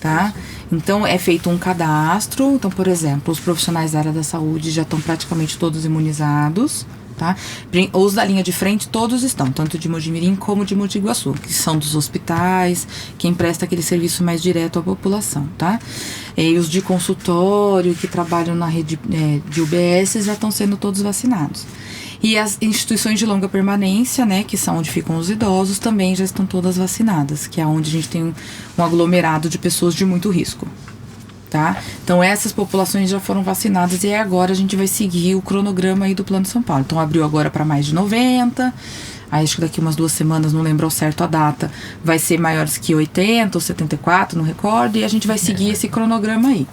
Tá? Então é feito um cadastro. Então, por exemplo, os profissionais da área da saúde já estão praticamente todos imunizados, tá? Os da linha de frente todos estão, tanto de Mojimirim como de Mogi Guaçu, que são dos hospitais, quem presta aquele serviço mais direto à população, tá? E os de consultório, que trabalham na rede de UBS, já estão sendo todos vacinados. E as instituições de longa permanência, né, que são onde ficam os idosos, também já estão todas vacinadas, que é onde a gente tem um aglomerado de pessoas de muito risco, tá? Então essas populações já foram vacinadas e agora a gente vai seguir o cronograma aí do Plano São Paulo. Então abriu agora para mais de 90, aí acho que daqui umas 2 semanas, não lembro ao certo a data, vai ser maiores que 80 ou 74, não recordo, e a gente vai seguir esse cronograma aí,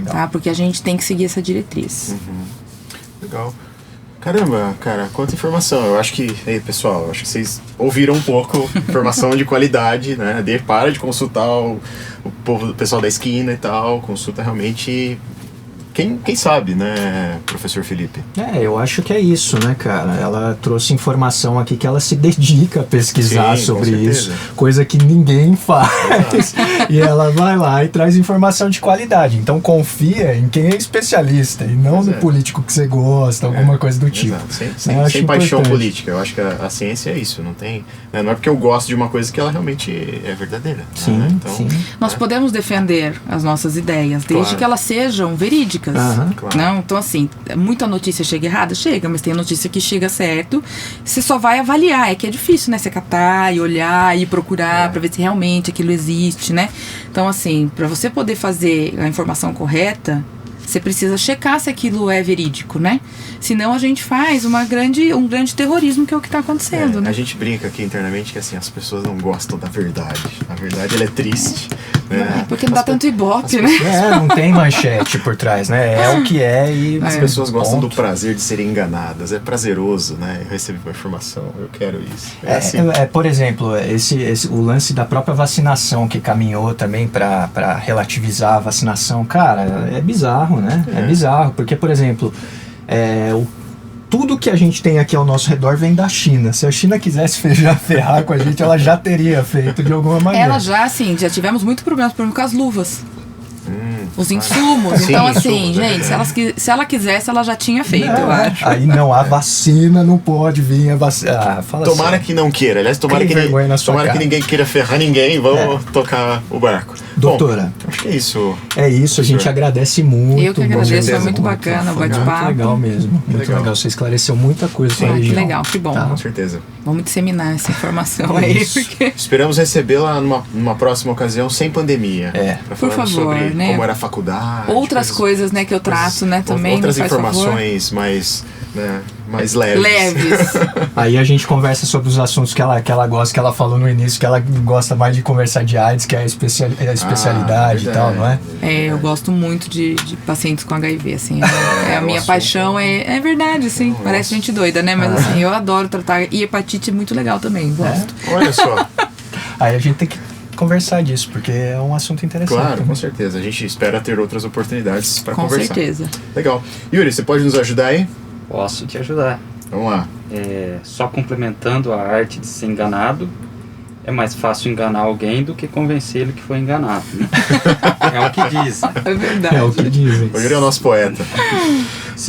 tá? Porque a gente tem que seguir essa diretriz. Legal. Caramba, cara, quanta informação. Eu acho que, pessoal, eu acho que vocês ouviram um pouco informação de qualidade, né? Para de consultar o povo, o pessoal da esquina e tal, consulta realmente quem sabe, né, professor Felipe? Eu acho que é isso, né, cara? Ela trouxe informação aqui que ela se dedica a pesquisar sobre isso, coisa que ninguém faz. E ela vai lá e traz informação de qualidade. Então confia em quem é especialista e não no político que você gosta, alguma coisa do tipo. Sem paixão política. Eu acho que a ciência é isso. Não tem, né, não é porque eu gosto de uma coisa que ela realmente é verdadeira. Sim, né? Então, sim. Nós podemos defender as nossas ideias, desde que elas sejam verídicas. Claro. Não? Então, assim, muita notícia chega errada? Chega, mas tem notícia que chega certo. Você só vai avaliar. É que é difícil, né? Você catar e olhar e procurar pra ver se realmente aquilo existe, né? Então, assim, pra você poder fazer a informação correta, você precisa checar se aquilo é verídico, né? Senão a gente faz um grande terrorismo, que é o que está acontecendo, né? A gente brinca aqui internamente que assim, as pessoas não gostam da verdade. A verdade, ela é triste. Né? Porque não dá tanto ibope, né? Não tem manchete por trás, né? É o que é e... As pessoas gostam do prazer de serem enganadas. É prazeroso, né? Eu recebi uma informação, eu quero isso. Assim. Por exemplo, o lance da própria vacinação que caminhou também para relativizar a vacinação, cara, é bizarro, né? É bizarro, porque, por exemplo, tudo que a gente tem aqui ao nosso redor vem da China. Se a China quisesse ferrar com a gente, ela já teria feito de alguma maneira. Ela já tivemos muito problemas, por exemplo, com as luvas. Os insumos. Sim, então, assim, insumos, gente, se ela quisesse, ela já tinha feito, eu acho. Aí não, a vacina não pode vir. Fala tomara assim, que não queira. Aliás, tomara que ninguém queira ferrar ninguém. Vamos tocar o barco. Doutora, bom, acho que é isso. É isso, a gente agradece muito. Eu que agradeço, foi muito bacana o bate-papo. Muito legal mesmo. Muito legal. Você esclareceu muita coisa pra região. Que legal, que bom. Tá? Com certeza. Vamos disseminar essa informação aí. Porque... Esperamos recebê-la numa próxima ocasião, sem pandemia. Pra por favor, sobre né? como era a faculdade. Outras coisas, né, que eu trato, né, também. Outras informações mais leves. Aí a gente conversa sobre os assuntos que ela gosta, que ela falou no início, que ela gosta mais de conversar de AIDS, que é a especialidade e tal, não é? Eu gosto muito de pacientes com HIV, assim. A minha paixão é verdade, assim. Parece gente doida, né? Mas assim, eu adoro tratar. E hepatite é muito legal também, gosto. Olha só. Aí a gente tem que conversar disso, porque é um assunto interessante. Claro, com certeza. A gente espera ter outras oportunidades para conversar. Com certeza. Legal. Yuri, você pode nos ajudar aí? Posso te ajudar. Vamos lá. Só complementando a arte de ser enganado, é mais fácil enganar alguém do que convencer ele que foi enganado. Né? É o que dizem. É verdade. É o que dizem. O Yuri é o nosso poeta.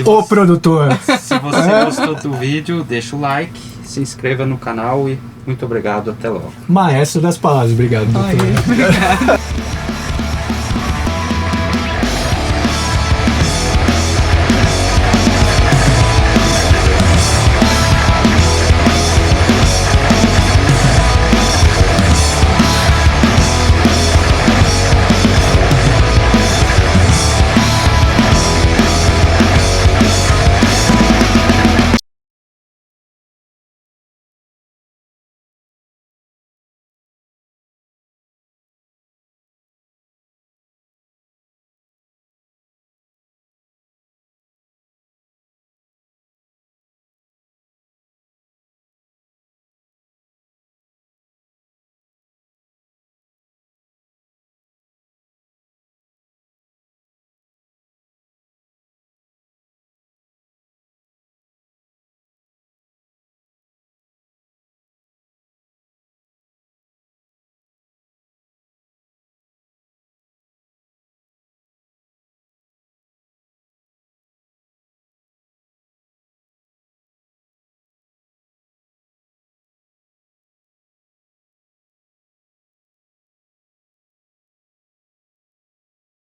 Ô, produtor! Se você gostou do vídeo, deixa o like, se inscreva no canal e muito obrigado. Até logo. Maestro das palavras. Obrigado, doutor. Obrigada.